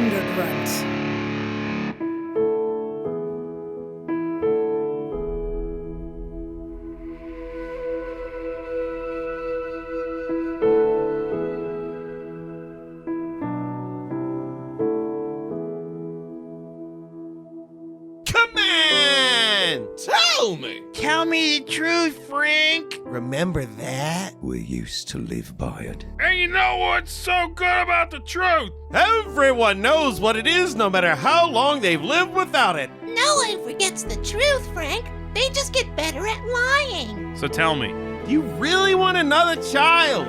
Undergrunt. Tell me! Tell me the truth, Frank. Remember that? We used to live by it. And you know what's so good about the truth? Everyone knows what it is, no matter how long they've lived without it. No one forgets the truth, Frank. They just get better at lying. So tell me, Do you really want another child?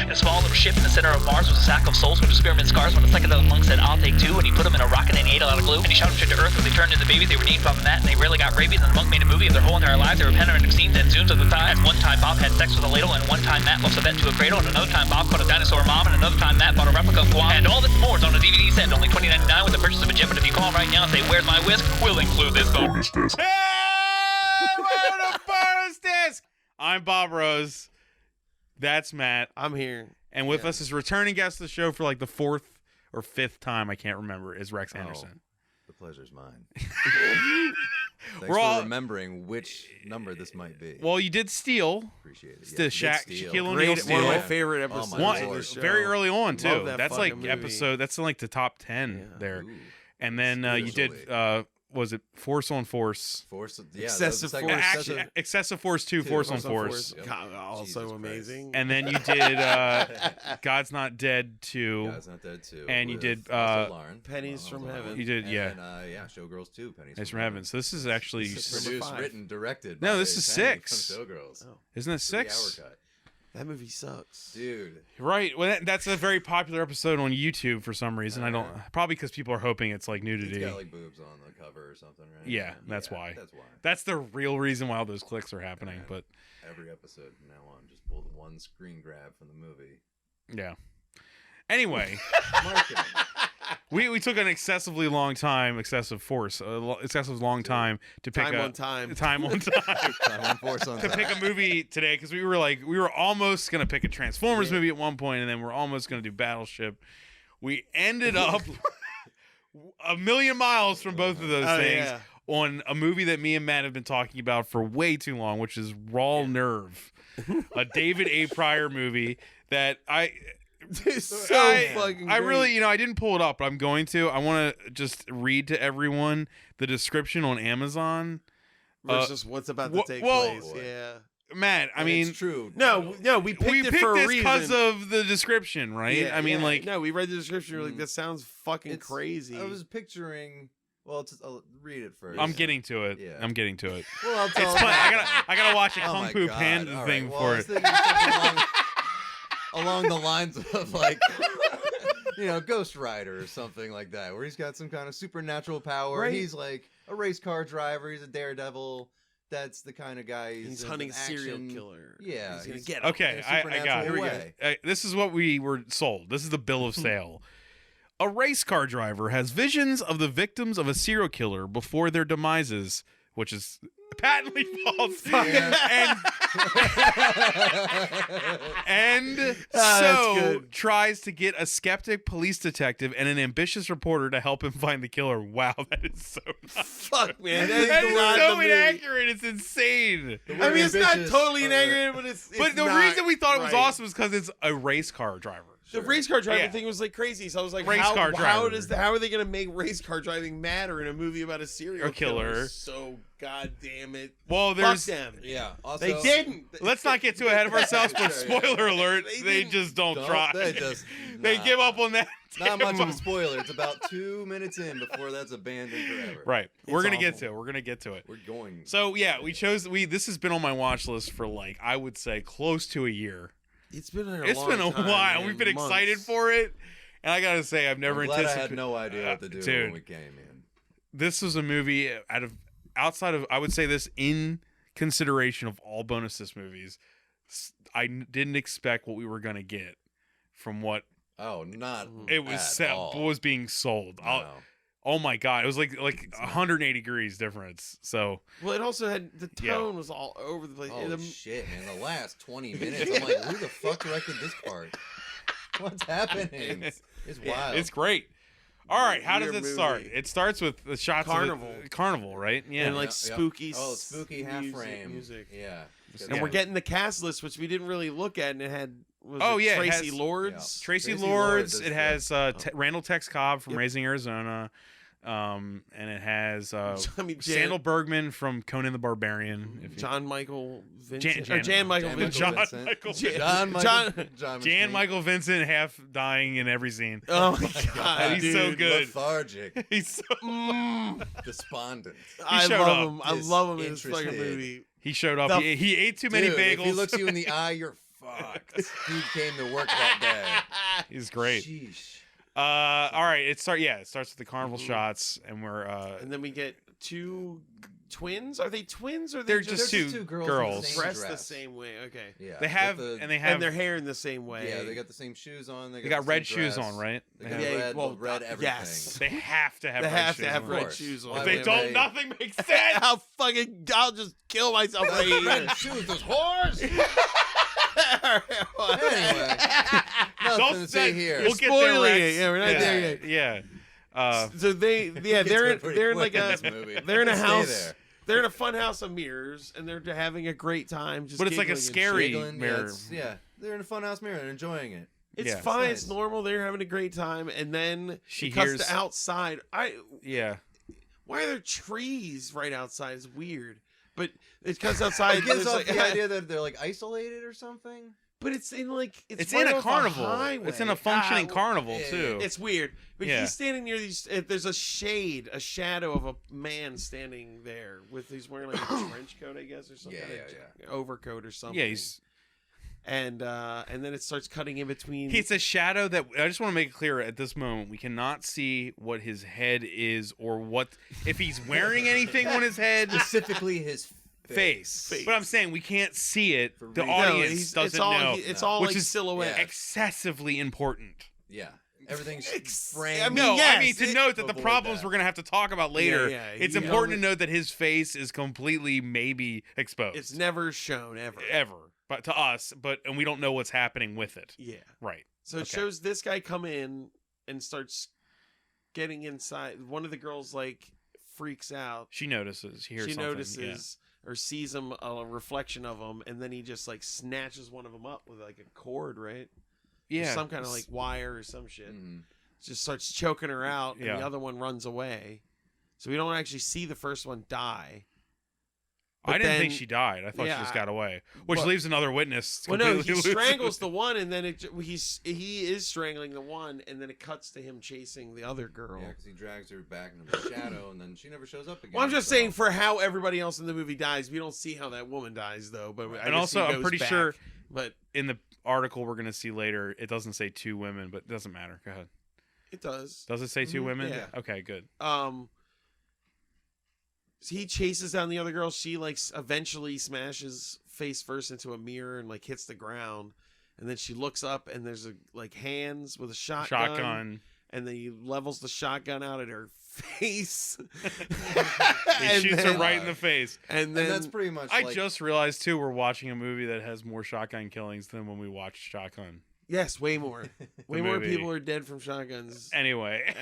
In a small little ship in the center of Mars was a sack of souls with experiment scars. When the psychedelic monk said, "I'll take two," and he put them in a rocket and he ate a lot of glue. And he shot them straight to Earth where they turned into babies. They were named Bob and Matt, and they rarely got rabies. And the monk made a movie of their whole entire lives. They were panoramic scenes and zooms of the time. And one time Bob had sex with a ladle, and one time Matt lost a vet to a cradle, and another time Bob caught a dinosaur mom, and another time Matt bought a replica of Guam. And all this and more is on a DVD set, only $20.99 with the purchase of a gem. But if you call right now and say, "Where's my whisk?" we'll include this bonus disc. hey, we're the bonus disc. I'm Bob Rose. That's Matt. I'm here. And with us is returning guest of the show for like the fourth or fifth time, I can't remember, is Rex Anderson. The pleasure's mine. Thanks We're for all- remembering which number this might be. Well, you did steal. Appreciate it. The Yeah, Shaquille Big Steel. O'Neal Great, steal. one of my Yeah. favorite Oh my episodes One, of Lord. the show. very early on too. Love that That's like fucking movie. episode. That's in like the top 10 Yeah. there. Ooh. And then you did. Spiritually. Was it Force on Force? Force, Excessive that was the Force. second- Actually, Excessive Force 2, Force on Force. Yep. God, also Jesus amazing. And then you did God's Not Dead 2. God's Not Dead 2. And you with did, Russell Lauren. Pennies from Lauren. Heaven. You did, And yeah. then, Showgirls 2, Pennies It's from Heaven. So this is actually, This is Produced, 5. written, directed. No, by this is Penny 6. From Showgirls. Oh. isn't it 3-hour 6? cut. That movie sucks. Dude. Right. Well, that's a very popular episode on YouTube for some reason. I don't. Probably because people are hoping it's like It's nudity. got like boobs on the cover or something, right? Yeah, that's why. That's why. That's the real reason why all those clicks are happening. Yeah. But Every episode from now on, just pull the one screen grab from the movie. yeah. Anyway, Marketing. we took an excessive long time to pick Time a on time. time on time Time on Force on to time. pick a movie today because we were almost gonna pick a Transformers movie at one point, and then we're almost gonna do Battleship. We ended up a million miles from both of those things. Yeah. On a movie that me and Matt have been talking about for way too long, which is Raw Nerve, a David A. Pryor movie that It's so fucking I great. really, I didn't pull it up, but I'm going to. I want to just read to everyone the description on Amazon. Versus what's about to take well, place. Yeah. Matt, I And mean, it's true. No, we picked we it picked for a this reason. because of the description, right? Yeah, I mean, yeah. like, no, we read the description. We're like, that sounds fucking It's- crazy. I was picturing. Well, I'll read it first. I'm getting to it. Yeah. I'm getting to it. Well, I'll tell It's fun. Matt. I gotta watch a Oh Kung my Fu God. Panda All thing right. Well, for I was it. thinking something along the lines of like, Ghost Rider or something like that, where he's got some kind of supernatural power. Right. He's like a race car driver. He's a daredevil. That's the kind of guy. He's into hunting an serial action. killer. Yeah, he's gonna he's- get him. Okay, in a I got supernatural it. Here we go. way. This is what we were sold. This is the bill of sale. A race car driver has visions of the victims of a serial killer before their demises, which is patently false. And that's so good. tries to get a skeptic police detective and an ambitious reporter to help him find the killer. Wow, that is so not Fuck, man. that That is is not so the movie. inaccurate. It's insane. I mean, it's not ambitious totally or- inaccurate, but it's But the not reason we thought it was right. awesome is because it's a race car driver. The Sure. race car driving Yeah. thing was like crazy. So I was like, Race how, car how driver. how are they gonna make race car driving matter in a movie about a serial killer. So goddamn it. Well, Fuck there's. them. Yeah. Also, They didn't. Let's not get too ahead of ourselves, but Sure, yeah. spoiler alert, They they didn't- just don't Don't- try. they just- They nah. give up on that. Not much of a spoiler. It's about 2 minutes in before that's abandoned forever. Right. We're gonna get awful. to it. We're gonna get to it. We're going. So yeah, this has been on my watch list for like I would say close to a year. It's been a It's long been a time, while. man. We've been Months. excited for it, and I gotta say I've never I'm glad I anticipated. had no idea what to do Dude. when we came in. This was a movie outside of I would say this in consideration of all bonus disc movies. I didn't expect what we were gonna get from what Oh, not it was at all. was being sold. No. Oh my god, it was like 180 degrees difference. So Well, it also had the Yeah. tone was all over the place. Oh The- shit, man! The last 20 minutes, I'm like, who the fuck directed this part? What's happening? It's wild. it's great. All right, how does Weird it start? movie. It starts with the shots Carnival. of carnival, right? Yeah. and like Yeah, spooky. Oh, spooky half frame music. Yeah. And we're getting the cast list, which we didn't really look at, and it had Oh, yeah, it Tracy has- Lords. Tracy Tracy Lords. Lords It is has Randall Tex Cobb from Yep. Raising Arizona, and it has I mean, Sandal Bergman from Conan the Barbarian. If you- John Michael Vincent. Jan- or Jan Michael Jan Vincent. Michael John Vincent. Michael Jan- Vincent. John Jan McShane. Michael Vincent half dying in every scene. Oh my god, He's so dude. good. Lethargic, He's so, despondent. I showed love up. him. I love him in this Disinterested. fucking movie. he showed up. The- He ate too many Dude, bagels. if he looks you in the eye, you're fucked. Dude came to work that He's day. great. Sheesh. All right. It starts with the carnival Mhm. shots, and we're And then we get two twins. Are they twins or are They're they just They're two just two girls in the girls. same dressed the dress. same way? Okay, Yeah. they have with the- and they have and their hair in the same way. Yeah, they got the same shoes on. they got got the red same shoes dress. on, right? They got Yeah, red, well, red everything. yes. They have to have They red have shoes to have on. red course. shoes on. Why If they would don't, they- nothing makes sense. I'll just kill myself right here. Red shoes, those whores. Anyway, nothing Don't to say see here. We'll get spoiling there, it. Rex. Yeah, we're not there yet. Yeah. So they, yeah, Gets they're to in, it pretty they're in quick like in a, this movie. they're in a Stay house. there. They're in a fun house of mirrors, and they're having a great time. Just But it's like a giggling and scary shit. Giggling, mirror. yeah, they're in a funhouse mirror and enjoying it. It's Yeah. fine. It's It's nice. normal. They're having a great time, and then She it cuts hears- to outside. Yeah. Why are there trees right outside? It's weird. But it cuts outside. It gives there's off like- the idea that they're like isolated or something. But it's in like It's right in a off carnival. highway. It's in a functioning Ah, carnival yeah, too. It's weird. But Yeah. he's standing near these. There's a shadow of a man standing there with he's wearing like a trench coat, I guess, or some Yeah, kind yeah, of overcoat or something. Yeah, he's and then it starts cutting in between. it's a shadow that I just want to make it clear at this moment we cannot see what his head is or what if he's wearing anything on his head Specifically his face. But I'm saying we can't see it. The reasons. audience it's doesn't all, know, It's all which like is silhouette. excessively important. Yeah, everything's Ex- framed. I mean, No, yes, I mean to it- note that the avoid problems that. we're gonna have to talk about later. Yeah, it's you important know, to note that his face is completely maybe exposed. It's never shown ever. but to us, and we don't know what's happening with it. Yeah. Right. So it Okay. shows this guy come in and starts getting inside. One of the girls like freaks out. She notices. She hears She something. notices or sees him, a reflection of him, and then he just like snatches one of them up with like a cord, right? Yeah. Or some kind of like wire or some shit. Mhm. Just starts choking her out, and Yeah. the other one runs away. So we don't actually see the first one die. I But didn't think then- she died. I thought yeah, she just got away, which well- leaves another witness. Well, no, he completely loose. strangles the one, and then he is strangling the one, and then it cuts to him chasing the other girl. Yeah, because he drags her back into the shadow, and then she never shows up again. Well, I'm just so- saying for how everybody else in the movie dies, we don't see how that woman dies though. But I And guess also, he I'm goes pretty back. sure but in the article we're gonna see later, it doesn't say two women, but it doesn't matter. Go ahead. it does. Does it say two Mhm, women? yeah. Okay, good. He chases down the other girl. She like eventually smashes face first into a mirror and like hits the ground. And then she looks up and there's a like hands with a shotgun. And then he levels the shotgun out at her face. He And shoots then- her right in the face. And then And that's pretty much. I like, just realized too, we're watching a movie that has more shotgun killings than when we watched Shotgun. yes, way more. Way more movie. people are dead from shotguns. Anyway,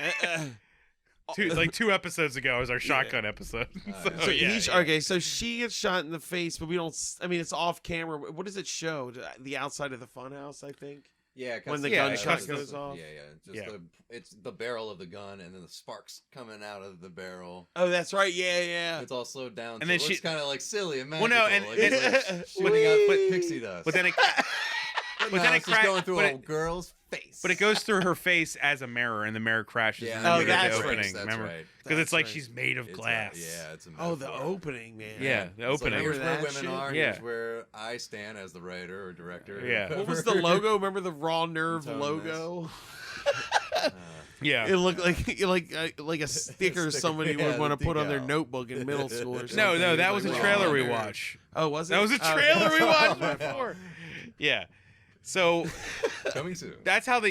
Uh, two episodes ago was our Shotgun episode. yeah. So, So yeah, he's yeah. okay. So she gets shot in the face, but we don't. I mean, it's off camera. What does it show? The outside of the funhouse, I think. Yeah, it when cuts the to- gunshot it's goes just- off. Yeah. Yeah. It's the barrel of the gun and then the sparks coming out of the barrel. Oh, that's right. Yeah. It's all slowed down. And And then so it looks she- kind of like silly and Well, magical. no, and- like, it's like shooting out pixie dust. But then it but then no, it it's just crack- going through but a it- girl's face. but it goes through her face as a mirror, and the mirror crashes. Yeah, and Oh, then you get that's the right. opening. That's Remember? right. Because it's like right. she's made of It's glass. yeah, it's a Oh, the metaphor. opening, man. Yeah, the It's like, opening. here's where Remember that women shit? are. Yeah. Here's where I stand as the writer or director. or Yeah. What was whatever. the logo? Remember the Raw Nerve Tone logo? Yeah. It looked like a sticker Sticker, somebody yeah, would want to the put on their decal. notebook in middle school or something. No, that was a Like, trailer Raw we Nerve. watched. Oh, was it? That was a Oh, trailer we watched Oh, before. Yeah. So Coming soon. that's how the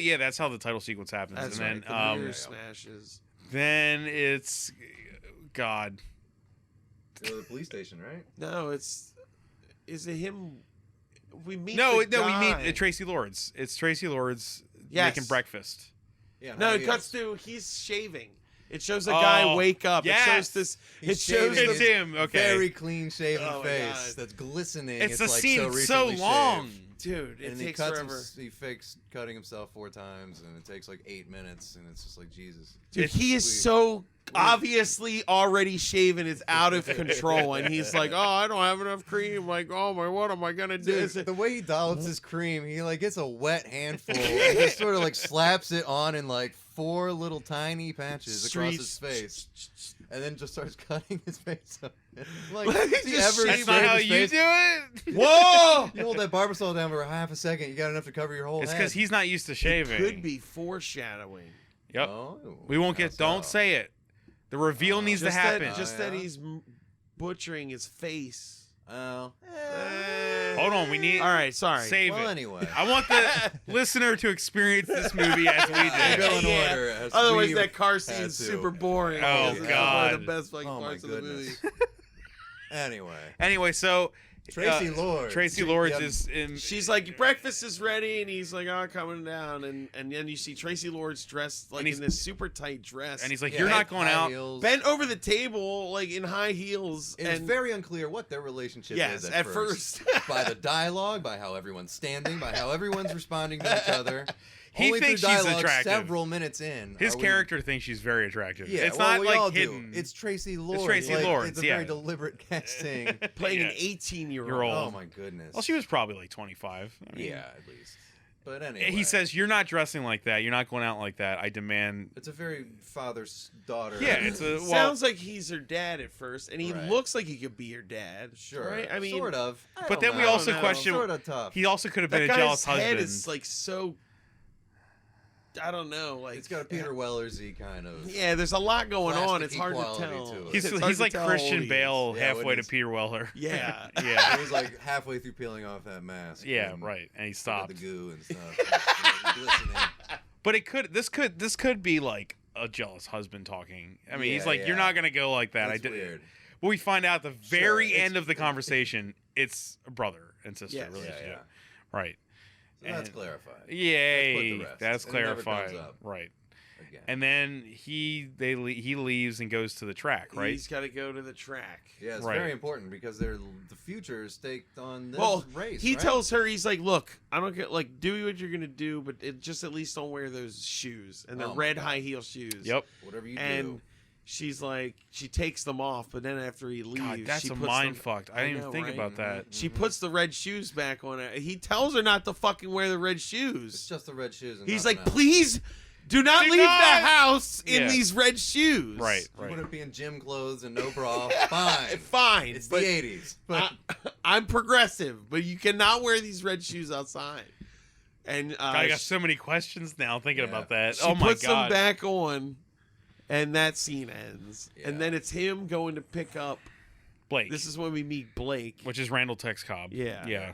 title sequence happens, That's and right. The mirror yeah. smashes. then it's God. Go to the police station, right? No, is it him? We meet. No, the we guy. meet Tracy Lords. It's Tracy Lords Yes. making breakfast. Yeah. No, it he cuts is. to he's shaving. It shows a guy Oh, wake up. yes. It shows this. He's It shows shaving It's the, him. Okay. Very clean shaven Oh my face God. that's glistening. it's a like scene. so It's so recently long. shaved. dude. It And he takes cuts forever. he fakes cutting himself 4 times, and it takes like 8 minutes, and it's just like Jesus. Dude, It's he is weird. so obviously already shaven. It's out of control, and he's like, "Oh, I don't have enough cream. Like, oh my, what am I gonna do?" Dude, the way he dollops his cream, he like gets a wet handful and just sort of like slaps it on in like 4 little tiny patches across his face, and then just starts cutting his face up. Like, Let me does he just ever shave That's not shave how his you face? do it. Whoa! You hold that barber saw down for half a second. You got enough to cover your whole It's head. because he's not used to shaving. Could be foreshadowing. Yep. Oh, We won't how get. Don't so? say it. The reveal needs to Just happen. that, just that yeah? he's butchering his face. Oh. Hold on. We need. All right, sorry. Save Well, it. anyway. I want the listener to experience this movie as we We'll did. go in Yeah. order. as Otherwise, we that car had scene's to. super boring. Oh, It's one God. of the best fucking Oh my parts of the movie. goodness. Anyway, Anyway, so Tracy Lords. Tracy Lords Yeah, is in. She's like, breakfast is ready, and he's like, oh, coming down, and then you see Tracy Lords dressed like And he's- in this super tight dress, and he's like, yeah, "You're not high going out." heels. bent over the table like in high heels, It's and very unclear what their relationship yes, is at first. by the dialogue, by how everyone's standing, by how everyone's responding to each other. He Only thinks through she's dialogue attractive. Several minutes in, His are we- character thinks she's very attractive. Yeah, it's well, not we like all hidden. do. It's Tracy Lords. Tracy like, Lords, It's a yeah. very deliberate casting. playing Yeah. an 18-year-old. You're old. Oh my goodness. Well, she was probably like 25. I mean, Yeah, at least. But anyway, He says, "You're not dressing like that. You're not going out like that. I demand." it's a very father's daughter. Yeah, it's a well. Sounds like he's her dad at first, and he Right. looks like he could be her dad. sure. right? I mean, sort of. I But don't then we know. also I don't know. question. Sort of tough. He also could have that been a guy's jealous head husband. is like so. I don't know. Like It's got a Peter Wellersy kind of. Yeah, there's a lot going on. plastic It's hard to equality tell. to it. He's It's hard he's to like tell how old Christian he Bale is. Yeah, halfway when to he's- Peter Weller. Yeah. yeah, He was like halfway through peeling off that mask. yeah, and right. And he got stopped. the goo and stuff. Glistening. But it could. This could be like a jealous husband talking. I mean, he's Yeah, like, "You're yeah. not gonna go like that." That's I did. weird. But we find out at the very Sure, end it's- of the conversation, it's a brother and sister Yes. relationship. Yeah, Right. So that's And- clarified. Yay. rest. That's And it never comes clarified. up. Right. Again. And then he leaves and goes to the track, right? He's got to go to the track. Yeah, it's Right. very important because the future is staked on this Well, race. he right? tells her, he's like, "Look, I don't get like do what you're gonna do, but just at least don't wear those shoes and the Oh my red God. high heel shoes." Yep. whatever you And do. she's like, she takes them off, but then after he leaves, God, that's she a puts mind them- fucked. I didn't know, even think right? about that. She puts the red shoes back on it. He tells her not to fucking wear the red It's shoes. just the red shoes. And He's nothing like, else. "Please do not Do leave not!" the house in Yeah. these red shoes." Right, You right. wouldn't be in gym clothes and no bra. Fine. Fine. It's but the 80s. But I'm progressive, but you cannot wear these red shoes outside. And I got so many questions now thinking Yeah. about that. she Oh my puts god. them back on, and that scene ends. Yeah. And then it's him going to pick up. Blake. This is when we meet Blake. which is Randall Tex Cobb. Yeah. Yeah.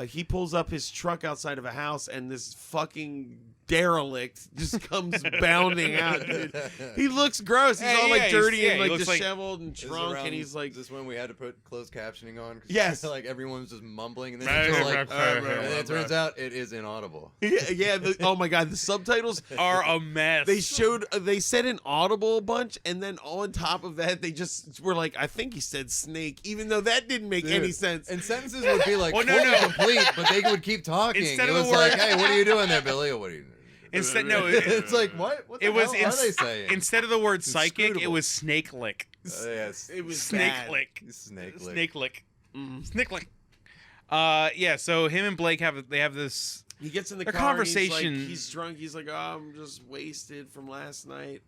He pulls up his truck outside of a house, and this fucking derelict just comes bounding out, dude. He looks gross. He's all like dirty and like disheveled and drunk, and he's like. Is this when we had to put closed captioning on? Yes. Like everyone was just mumbling, and then it's just like, and then it turns out it is inaudible. Yeah. Oh my god, the subtitles are a mess. They said an audible a bunch, and then on top of that, they just were like, I think he said snake, even though that didn't make any sense. And sentences would be like complete, but they would keep talking. Instead it of was the word, like, hey, what are you doing there, Billy? Or what are you doing? It's like, what the hell are they saying? Instead of the word psychic, it was snake lick. Yes. It was snake bad. lick. Snake lick. Snake lick. Snake lick. Yeah, so him and Blake have this. He gets in the car conversation. And he's drunk. He's like, oh, I'm just wasted from last night.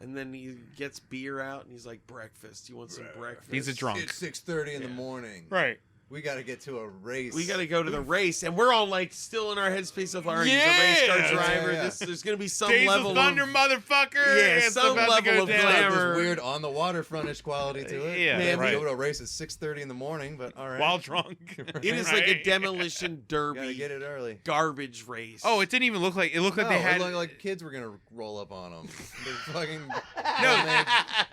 And then he gets beer out and he's like, breakfast. You want some breakfast? He's a drunk. It's 6:30 in the morning. Right. We got to get to a race. We got to go to the race, and we're all like still in our headspace of our he's a race car driver. Yeah. There's gonna be some Days level of Thunder, motherfucker. Yeah, It's some about to level go of down. glamour. This weird on the waterfrontish quality to it. Yeah, man, We right. go to a race at 6:30 in the morning, but all right. While drunk. It is like a demolition derby. Gotta get it early. Garbage race. Oh, it didn't even look like it. Looked like they had. It looked like kids were gonna roll up on them. They're fucking. No,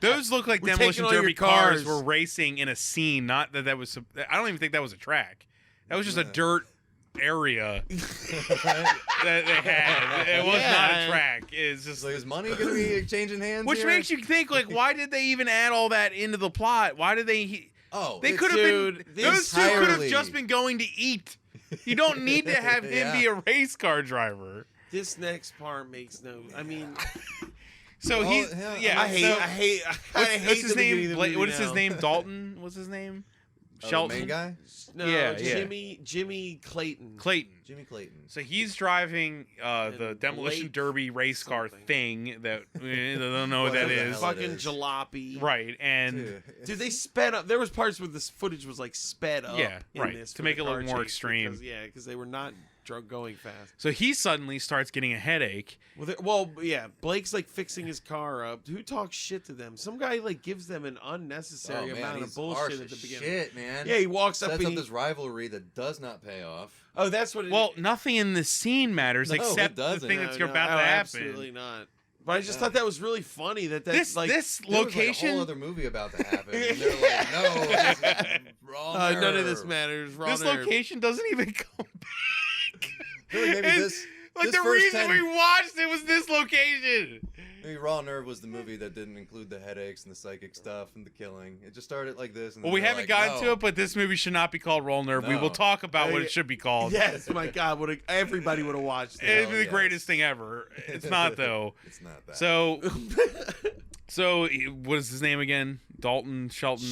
those look like We're demolition taking all your derby cars cars. were racing in a scene. Not that was. I don't even think that was a track. That was just a dirt area that they had. It was not a track. It's just So is money gonna be changing hands? which here? makes you think like, why did they even add all that into the plot? Why did they? They could have been. Those two could have just been going to eat. You don't need to have him be a race car driver. This next part makes no. I mean, So Well, he's yeah, I hate. What's his the beginning name? of the movie What is his now. name? Dalton. What's his name? Shelton. The main guy, No, Yeah, Jimmy Clayton. Clayton. Jimmy Clayton. So he's driving the And demolition Blake derby race car something. thing that we don't know what that Whatever the is. hell it Fucking is. jalopy. Right, and Dude, they sped up. There was parts where this footage was like sped up. Yeah, in right, this to for make the it look car more chase extreme. Because they were not drunk going fast. so he suddenly starts getting a headache. Yeah, Blake's like fixing his car up. Who talks shit to them? Some guy like gives them an unnecessary amount of he's harsh bullshit at as the beginning. Shit, man. Yeah, he walks up Sets and up this rivalry that does not pay off. oh, that's what. Well, nothing in this scene matters No, except it the doesn't. thing that's about to happen. Absolutely not. But I just thought that was really funny that This like There was, location. like, a whole other movie about to happen. And they're like, no, this is wrong. none of this matters. Raw This nerve. location doesn't even come back. Really, maybe And, this. like this the first reason 10 we watched it was this location. Maybe Raw Nerve was the movie that didn't include the headaches and the psychic stuff and the killing. It just started like this. And Well, then we they're haven't like, gotten no. to it, but this movie should not be called Roll Nerve. We No. will talk about what it should be called. Yes, my God, everybody would have watched It'd it. be the yes. greatest thing ever. It's not though. It's not that. So what is his name again? Dalton Shelton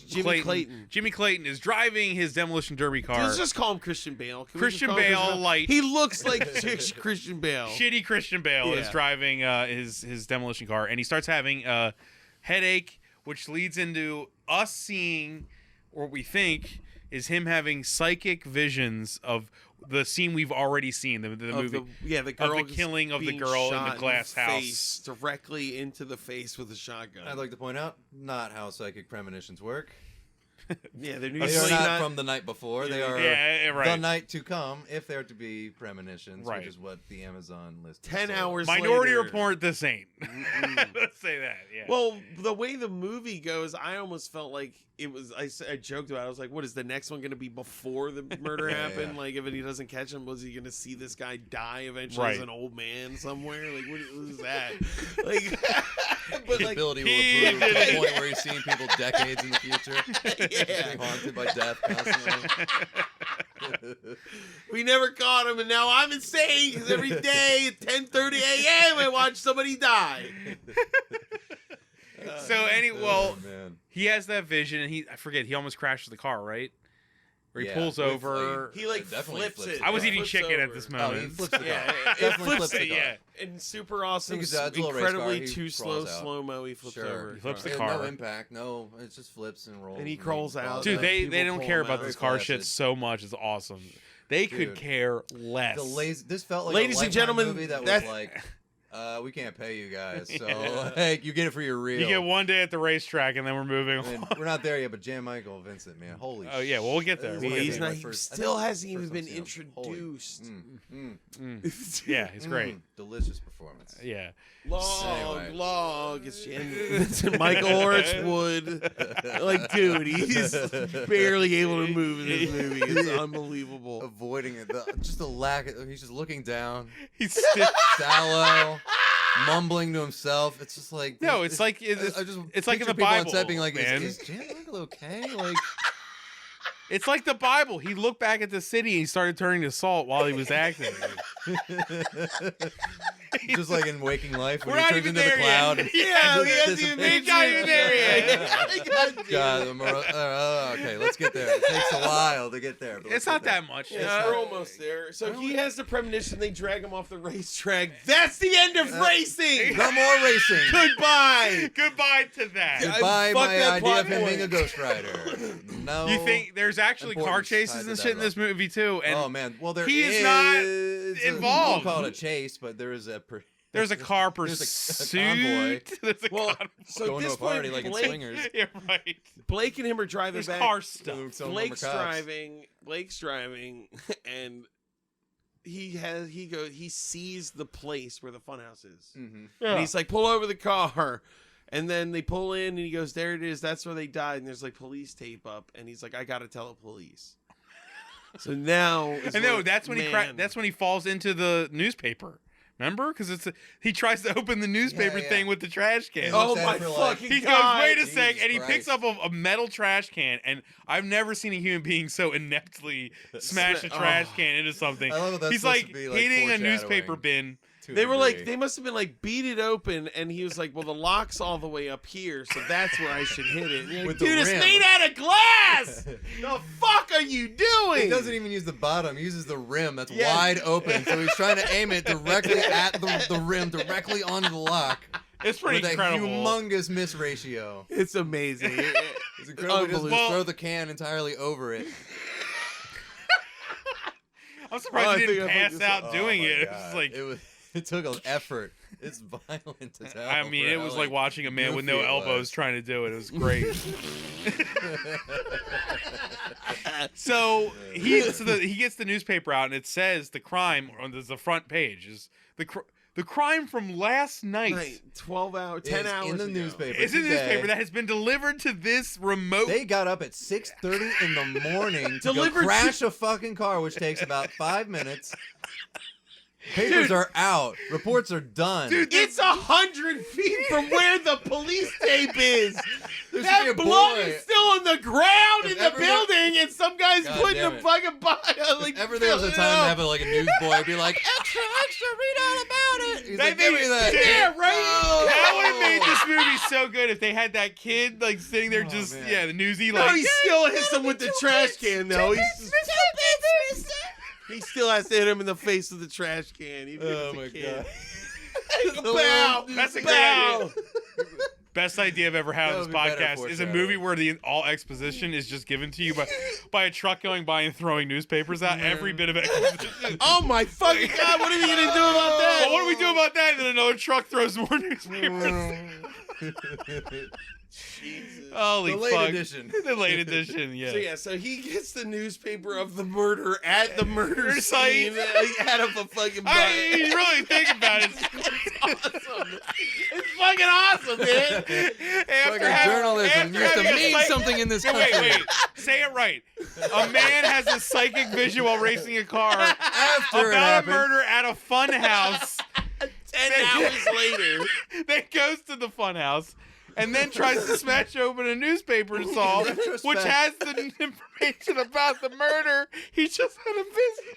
Jimmy Clayton. Jimmy Clayton is driving his demolition derby car. Let's just call him Christian Bale. Can we just Christian call him Bale, light. He looks like Christian Bale. Shitty Christian Bale is Yeah. driving his demolition car, and he starts having a headache, which leads into us seeing, or we think, is him having psychic visions of the scene we've already seen, the movie. The girl of the killing of the being girl in shot the glass house. face, directly into the face with a shotgun. I'd like to point out, not how psychic premonitions work. Yeah, they're They are usually not not from the night before. They are Yeah, right. the night to come, if they're to be premonitions, Right. which is what the Amazon list. 10 says. hours Minority later. Report, this ain't. Let's say that. Yeah. Well, the way the movie goes, I almost felt like it was. I joked about it. I was like, "What is the next one going to be before the murder happened? Yeah. Like, if he doesn't catch him, was he going to see this guy die eventually Right. as an old man somewhere? Like, what is that? Like, but The like, ability will he improve to did the it. point where he's seeing people decades in the future, yeah, being haunted by death constantly. we never caught him, and now I'm insane because every day at 10:30 a.m. I watch somebody die. Oh, man. he has that vision, and I forget, he almost crashes the car, right? Or he Yeah, pulls with, over. He like Definitely flips flips it. I was It eating flips chicken at over. this Oh, moment. he flips the car. Yeah, it Definitely flips flips the it, car. yeah. And super awesome, Because it's a little race incredibly car, he too crawls out. slow mo. He flips Sure. over. He flips the Yeah, car. No impact. No, it just flips and rolls. And he crawls out. Dude, they People don't pull care him about out. this Very car fast. shit so much. It's awesome. They could Dude. care less. This felt like Ladies a and Lifetime gentlemen, movie that was that's- like We can't pay you guys, so like, you get it for your reel. You get one day at the racetrack, and then we're moving on. And we're not there yet, but Jan Michael Vincent, man, holy. Oh yeah, well we'll get there. This We'll is get He's there. not. He still hasn't even been introduced. Yeah, it's great. Delicious performance. Yeah. Log. It's Vincent Michael Orchwood. Like, dude, he's barely able to move in this movie. It's unbelievable. Avoiding it, just the lack. He's just looking down, He's still. sallow, mumbling to himself. It's just like No, it's like I just it's like in picture the people on Bible, set being like, man. Is Jan Michael okay? Like, It's like the Bible. He looked back at the city and he started turning to salt while he was acting. just like in Waking Life when We're he not turns even into the there yet. cloud. And Yeah, we hasn't even We're not even there yet. God, okay, let's get there. It takes a while to get there. But It's not that much. We're almost there. So he has the premonition. They drag him off the racetrack. That's the end of racing. No more racing. Goodbye. Goodbye to that. Goodbye, fuck my that idea plot of him being a point. Ghost Rider. No. You think there's actually car Importance chases tied to and that shit in this role. movie too? And oh man, well there he is is not I involved. won't call it a chase, but there is a. there's a car There's pursuit. a convoy. There's a Well, convoy. so Going at to this a party point, like in Blake, Swingers. Yeah, right. Blake and him are driving There's back. car stuff. Blake's driving, and he sees the place where the funhouse is. Mm-hmm. And he's like, pull over the car. And then they pull in and he goes, there it is. That's where they died. And there's like police tape up. And he's like, I got to tell the police. So now. And no, that's when that's when he falls into the newspaper. Remember? Because he tries to open the newspaper thing with the trash can. Oh looks my at it for, like, fucking He God. goes, wait a Jesus sec, and he Christ. picks up a metal trash can, and I've never seen a human being so ineptly smash a trash can into something. I love that that's He's supposed like to be, like, hitting a foreshadowing. newspaper bin. They were like, they must have been like, beat it open. And he was like, well, the lock's all the way up here. So that's where I should hit it. And you're like, With the dude, it's rim. made out of glass. The fuck are you doing? He doesn't even use the bottom. He uses the rim that's Yeah. wide open. So he's trying to aim it directly at the rim, directly onto the lock. It's pretty with incredible. a humongous miss ratio. It's amazing. It's incredible. Just Unbelievable. throw the can entirely over it. I'm surprised I he think didn't I pass fucked out Oh doing my it. It God. was like, It took an effort. It's violent to tell. I mean, it was like watching a man with no goofy it elbows was. trying to do it. It was great. So he gets the newspaper out and it says the crime on the front page is the crime from last night. 12 hours, 10 It's hours in the ago. newspaper. It's in the today. newspaper that has been delivered to this remote. They got up at 6:30 in the morning to go Delivered to- crash a fucking car, which takes about 5 minutes. Papers are out. Reports are done. Dude, it's 100 feet from where the police tape is. There should be That a blood boy. is still on the ground If in the ever there- building, and some guy's God putting damn a it. fucking bio. Like, If ever there was a time to have like a newsboy be like, extra, extra, read all about it. He's like, give me that. Yeah, right. That would have made this movie so good if they had that kid like sitting there just man. the newsy No, like he still hits him with the trash can, though. He still has to hit him in the face with the trash can. Even Oh if my it's a kid. God. Bow. That's a great Bow. idea. Best idea I've ever had That on this would be better podcast is a foreshadowing. movie where the all exposition is just given to you by a truck going by and throwing newspapers out. Every bit of exposition. Oh my fucking God! What are we gonna do about that? Well, what do we do about that? And then another truck throws more newspapers. Jesus. Holy The late fuck. edition. The late edition, yeah. So he gets the newspaper of the murder at the murder site. scene out of a fucking butt. You really think about it. Awesome. It's fucking awesome, man. Fucking journalism used to mean something in this country. Wait. Say it right. A man has a psychic vision while racing a car After it about a happened. murder at a fun house. 10 hours later. Then goes to the fun house and then tries to smash open a newspaper saw, Retrospect. which has the information about the murder. He just had a vision.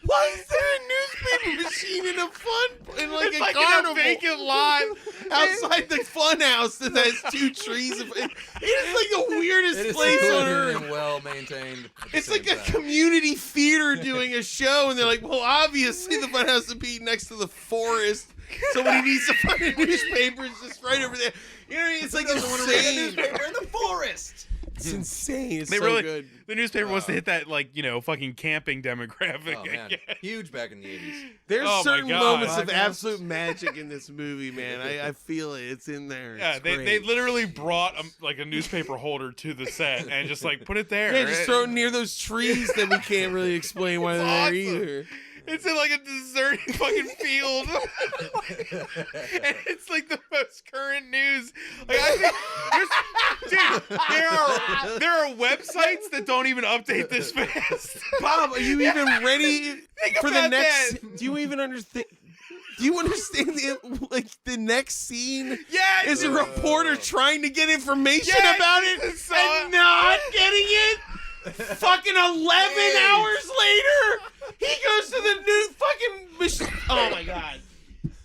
Why is there a newspaper machine in a It's a like carnival in a vacant lot. outside the fun house that has 2 trees? It is like the weirdest It is place on secluded earth. and well maintained. It's like a community theater doing a show, and they're like, well, obviously the fun house would be next to the forest. So when he needs to find a newspaper, it's just right over there. You know what I mean? It's like insane. in the forest. It's insane. It's They so really- good. The newspaper wants to hit that, like, fucking camping demographic. Oh man, huge back in the 80s. There's Oh, my certain God. moments of Podcast. absolute magic in this movie, man. I feel it. It's in there. Yeah, It's they great. literally brought a newspaper holder to the set and just like put it there. Yeah, just throw it near those trees that we can't really explain why they're there It's awesome. either. It's in like a deserted fucking field, and it's like the most current news. Like I think, dude, there are websites that don't even update this fast. Bob, are you even ready Think for the about next? that. Do you even understand? Do you understand the next scene? Yes, Is a reporter trying to get information Yes, about it it's and not getting it? Fucking 11 hours later, he goes to the new fucking machine. Oh my god!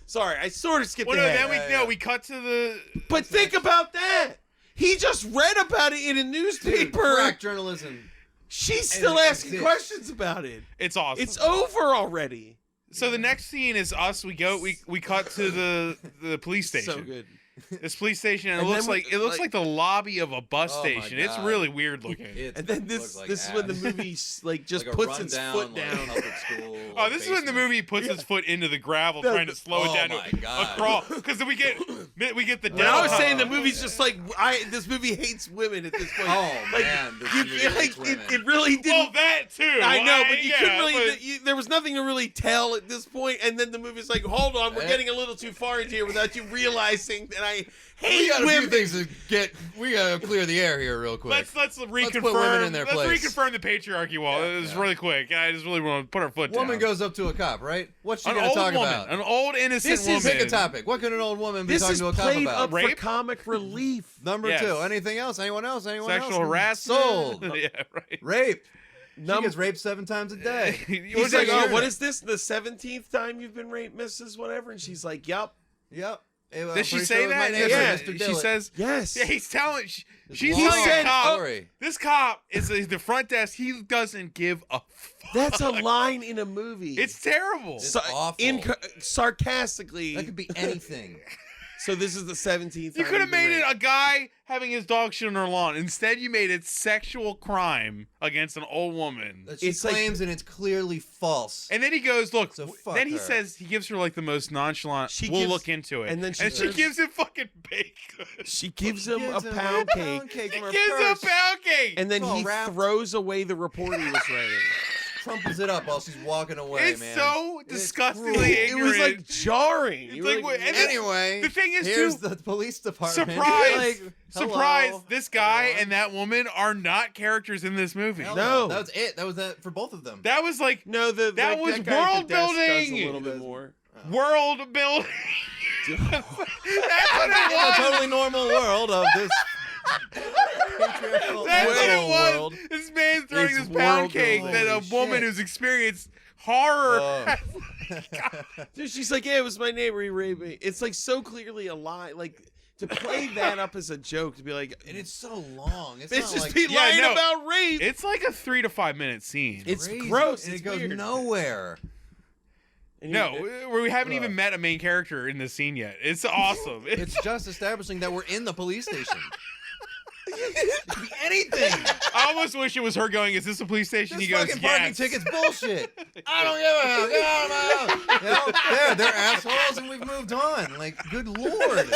Sorry, I sort of skipped Well, no, ahead. then we cut to the. But think about that. He just read about it in a newspaper. Crack journalism. She's still it asking exists. questions about it. It's awesome. It's over already. So the next scene is us. We cut to the police station. So good. This police station, and And it looks then like like- the lobby of a bus Oh my station. It's God. really weird looking. And then this is when the movie like just like a puts its rundown, foot like, down. public school, Oh, this is when the basement. movie puts its foot into the gravel, No, trying to slow oh it down my to a God. crawl. Because then we get the When I was down- saying the movie's just like this movie hates women at this point. Oh like, man, this you movie feel hates like women. it really didn't. Well, that too. I know, but you couldn't really. but- There was nothing to really tell at this point, and then the movie's like, "Hold on, we're Eh. getting a little too far into here without you realizing that I we hate got a few women." things to get. We gotta clear the air here real quick. Let's reconfirm. put women in their let's place. reconfirm the patriarchy wall. This is really quick. I just really want to put our foot Woman down. goes up to a cop, right? What's she An gonna old talk woman, about? an old innocent This is- woman. Pick a topic. What could an old woman be This talking is to a cop played about? up for Rape? comic relief. Number Yes. 2. Anything else? Anyone else? Anyone Sexual else? harassment. Sold. Yeah, right. Rape. She Num- gets raped 7 times a day. He's like, "Oh, what is this? The 17th time you've been raped, Mrs. Whatever?" And she's like, "Yup, Yep. I'm Did she pretty say sure it was my that? neighbor, Yeah, Mr. she Dillett. says. yes." Yeah, he's telling. She's Long telling said, the cop. story. This cop is the front desk. He doesn't give a fuck. That's a line in a movie. It's terrible. It's awful. Sarcastically. That could be anything. So this is the 17th. You time could have you've been made it raped. a guy having his dog shit on her lawn. Instead, you made it sexual crime against an old woman. That she It's like- claims, and it's clearly false. And then he goes, look. So fuck Then he her. says he gives her like the most nonchalant. She we'll gives- look into it. and then she she says- gives him fucking baked goods. She gives him Gives a him pound cake, cake He from her gives him a purse. pound cake. and then It's all he wrapped. throws away the report he was writing. Crumples it up while she's walking away, it's man. so It's disgustingly cruel. It ignorant. was like jarring. It's You were like, like, and Anyway, the thing is, here's too, the police department. surprise, Like, surprise! hello, This guy everyone. and that woman are not characters in this movie. Hell No. that was it. That was that for both of them. That was like no, That was guy at world the desk does building. a little bit more. world building. That's what In a it was. totally normal world of this patriarchal That's what asshole it was. world. This man throwing It's this pound world cake building. that a Holy woman shit. who's experienced horror. Oh. Dude, she's like, "Yeah, it was my neighbor. He raped me." It's like so clearly a lie. Like to play that up as a joke, to be like, And it's so long. It's "Bitch, not just like be Yeah, lying no. about rape." It's like a 3 to 5 minute scene. It's crazy, gross. and It's it goes weird. nowhere. And No, you- we haven't even met a main character in this scene yet. It's awesome. It's just establishing that we're in the police station. It could be anything. I almost wish it was her going, "Is this a police station?" This He goes, fucking parking "Yes." ticket's bullshit. I don't give a get out of my house. You know, they're assholes, and we've moved on. Like, good lord.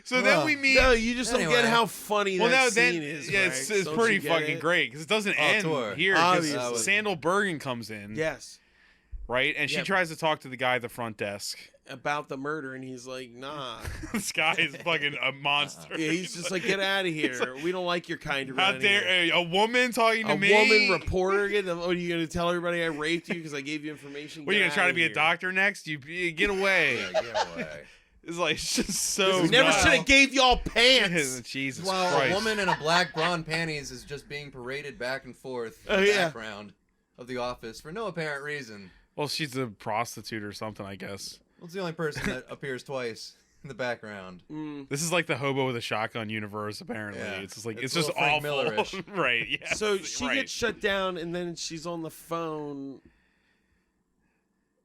So then Well, we meet. no, you just don't Anyway. get how funny Well, that no, scene then is. yeah, Frank. it's Don't pretty you get fucking it? great because it doesn't end tour. here. Obviously. Because Sandal Bergen comes in, Yes, right, and she Yep. tries to talk to the guy at the front desk. about the murder, and he's like, "Nah." This guy is fucking a monster. Yeah, he's just like, "Get out of here. We don't like your kind How around here." dare a woman talking to A me? woman reporter again? Oh, are you gonna tell everybody I raped you because I gave you information? What, are you Get gonna try to outta be a here. doctor next? You get away. Yeah, get away. It's like it's just so. We never nuts. should have gave y'all pants. Jesus While Christ. a woman in a black brawn panties is just being paraded back and forth in Oh, the yeah. background of the office for no apparent reason. Well, she's a prostitute or something, I guess. Well, it's the only person that appears twice in the background. Mm. This is like the hobo with a shotgun universe. Apparently, Yeah. it's just like It's it's just a little Frank awful. Miller-ish. Right? Yeah. So she right. gets shut down, and then she's on the phone.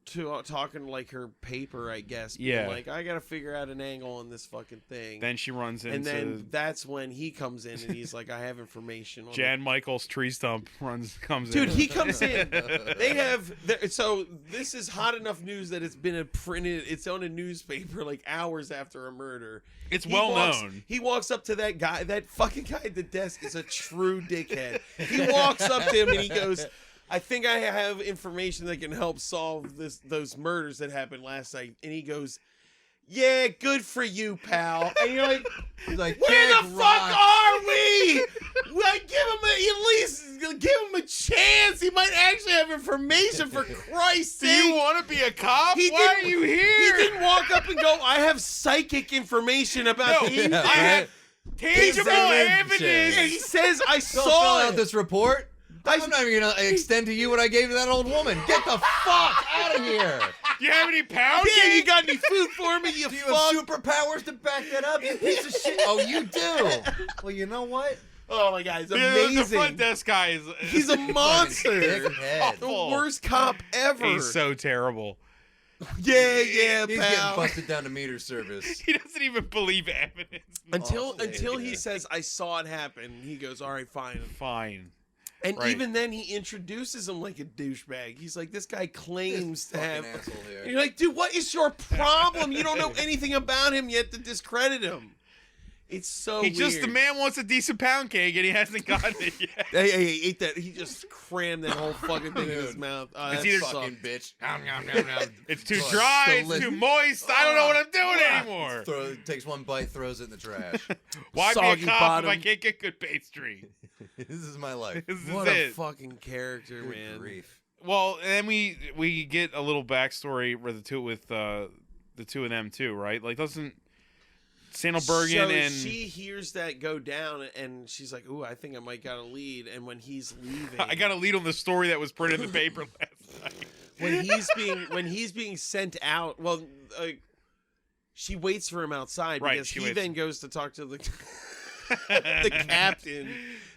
talking to like her paper, I guess. Yeah. Like, I gotta figure out an angle on this fucking thing. Then she runs into. And then that's when he comes in and he's like, I have information. On Jan Michaels tree stump comes Dude, in. he comes in. They have so this is hot enough news that it's been printed. It's on a newspaper like hours after a murder. It's He well walks- known. He walks up to that guy. That fucking guy at the desk is a true dickhead. He walks up to him and he goes, I think I have information that can help solve those murders that happened last night. And he goes, yeah, good for you, pal. And you're like, He's like, where the "Kick fuck rocks." are we? Like, at least give him a chance. He might actually have information, for Christ's Do sake. you want to be a cop? He Why are didn't- you here? He didn't walk up and go, I have psychic information about No, the Yeah, I have tangible evidence. Yeah, he evidence. says, I Don't fill saw out it. this report. I'm not even gonna extend to you what I gave to that old woman. Get the fuck out of here. Do you have any pound Yeah, cake? you got any food for me, you Do you fuck? have superpowers to back that up, you piece of shit? Oh, you do. Well, you know what? Oh my God, he's The front amazing. desk guy is. He's a monster. Dickhead. The worst cop ever. He's so terrible. yeah, He's getting pal. busted down to meter service. He doesn't even believe evidence. Until Oh, he yeah. says, I saw it happen. He goes, all right, fine. Fine. And Right. even then, he introduces him like a douchebag. He's like, this guy claims to have. Fucking asshole here. And you're like, dude, what is your problem? You don't know anything about him yet to discredit him. It's so He weird. just the man wants a decent pound cake and he hasn't gotten it yet. Hey, he ate that. He just crammed that whole fucking thing in his Dude. mouth. Oh, It's that either sucked. Fucking bitch. Nom, nom, nom, nom. It's too Oh, dry. It's delicious. too moist. I don't know what I'm doing anymore. Takes one bite, throws it in the trash. Why be Soggy a cop bottom. if I can't get good pastry? This is my life. This is What a it. fucking character, Good man. grief. Well, and then we get a little backstory with the two of them too, right? Like doesn't Sandal Bergen so and she hears that go down, and she's like, "Ooh, I think I might got a lead." And when he's leaving, I got a lead on the story that was printed in the paper last night. when he's being sent out. Well, she waits for him outside Right, because she he waits. then goes to talk to the the captain.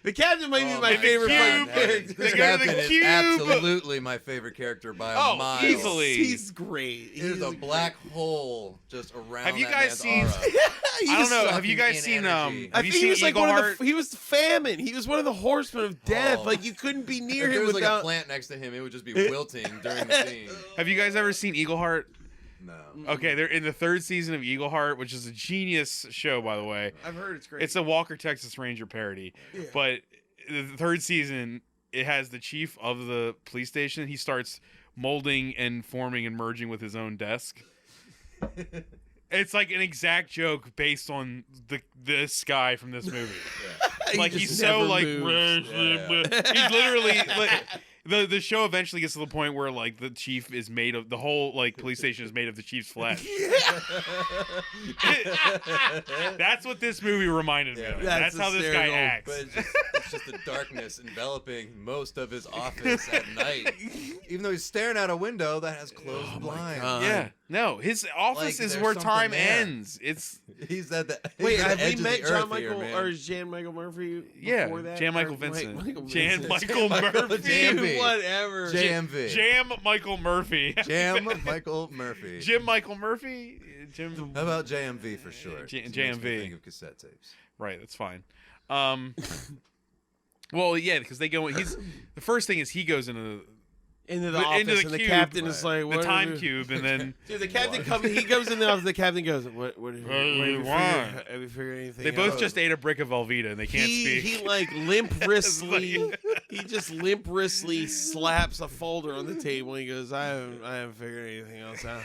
The captain might be Oh my my favorite God. fucking character. This They go to the captain is cube. absolutely my favorite character by a Oh, mile. easily. He's great. He's a black hole just around. Have you that guys man's seen- aura. I don't know. Have you sucking guys in seen energy. I have you think he seen was like one Eagleheart? of the. He was the famine. He was one of the horsemen of death. Oh. Like you couldn't be near If there him was like a without. plant next to him, it would just be wilting during the scene. Have you guys ever seen Eagleheart? No. Okay, they're in the third season of Eagleheart, which is a genius show, by the way. I've heard it's great. It's a Walker Texas Ranger parody, but the third season it has the chief of the police station. He starts molding and forming and merging with his own desk. It's like an exact joke based on this guy from this movie. He Like just he's so never like moves. he's literally like, the show eventually gets to the point where like the chief is made of the whole like police station is made of the chief's flesh. That's what this movie reminded me of. That's That's how this guy hysterical. acts. But it's just the darkness enveloping most of his office at night. Even though he's staring out a window that has closed blinds. God. Yeah, no, his office Like, is there's where something time there. ends. It's He's at the Wait, he's at have the we edge of met the John earth here, Michael man. or Jan Michael Murphy? yeah, before that? Jan Michael Or- wait, Vincent, Michael Jan Vincent. Michael Murphy, JMV. Whatever. JMV. Jam Michael Murphy, Jam Michael Murphy. Jim Michael Murphy, Jim. How about JMV for short? J- It makes me JMV. think of cassette tapes. Right, that's fine. Well, yeah, because they go. He's the first thing is he goes into Into the But office, into the and the cube, captain is like, the "What time are we-" cube, and then Dude, the captain comes. He goes in the office. The captain goes, "What? What do you want?" Have you figured anything?" they both out? just ate a brick of Velveeta and they can't speak. He like limp wristly. He just limp wristly slaps a folder on the table. And he goes, "I haven't figured anything else out."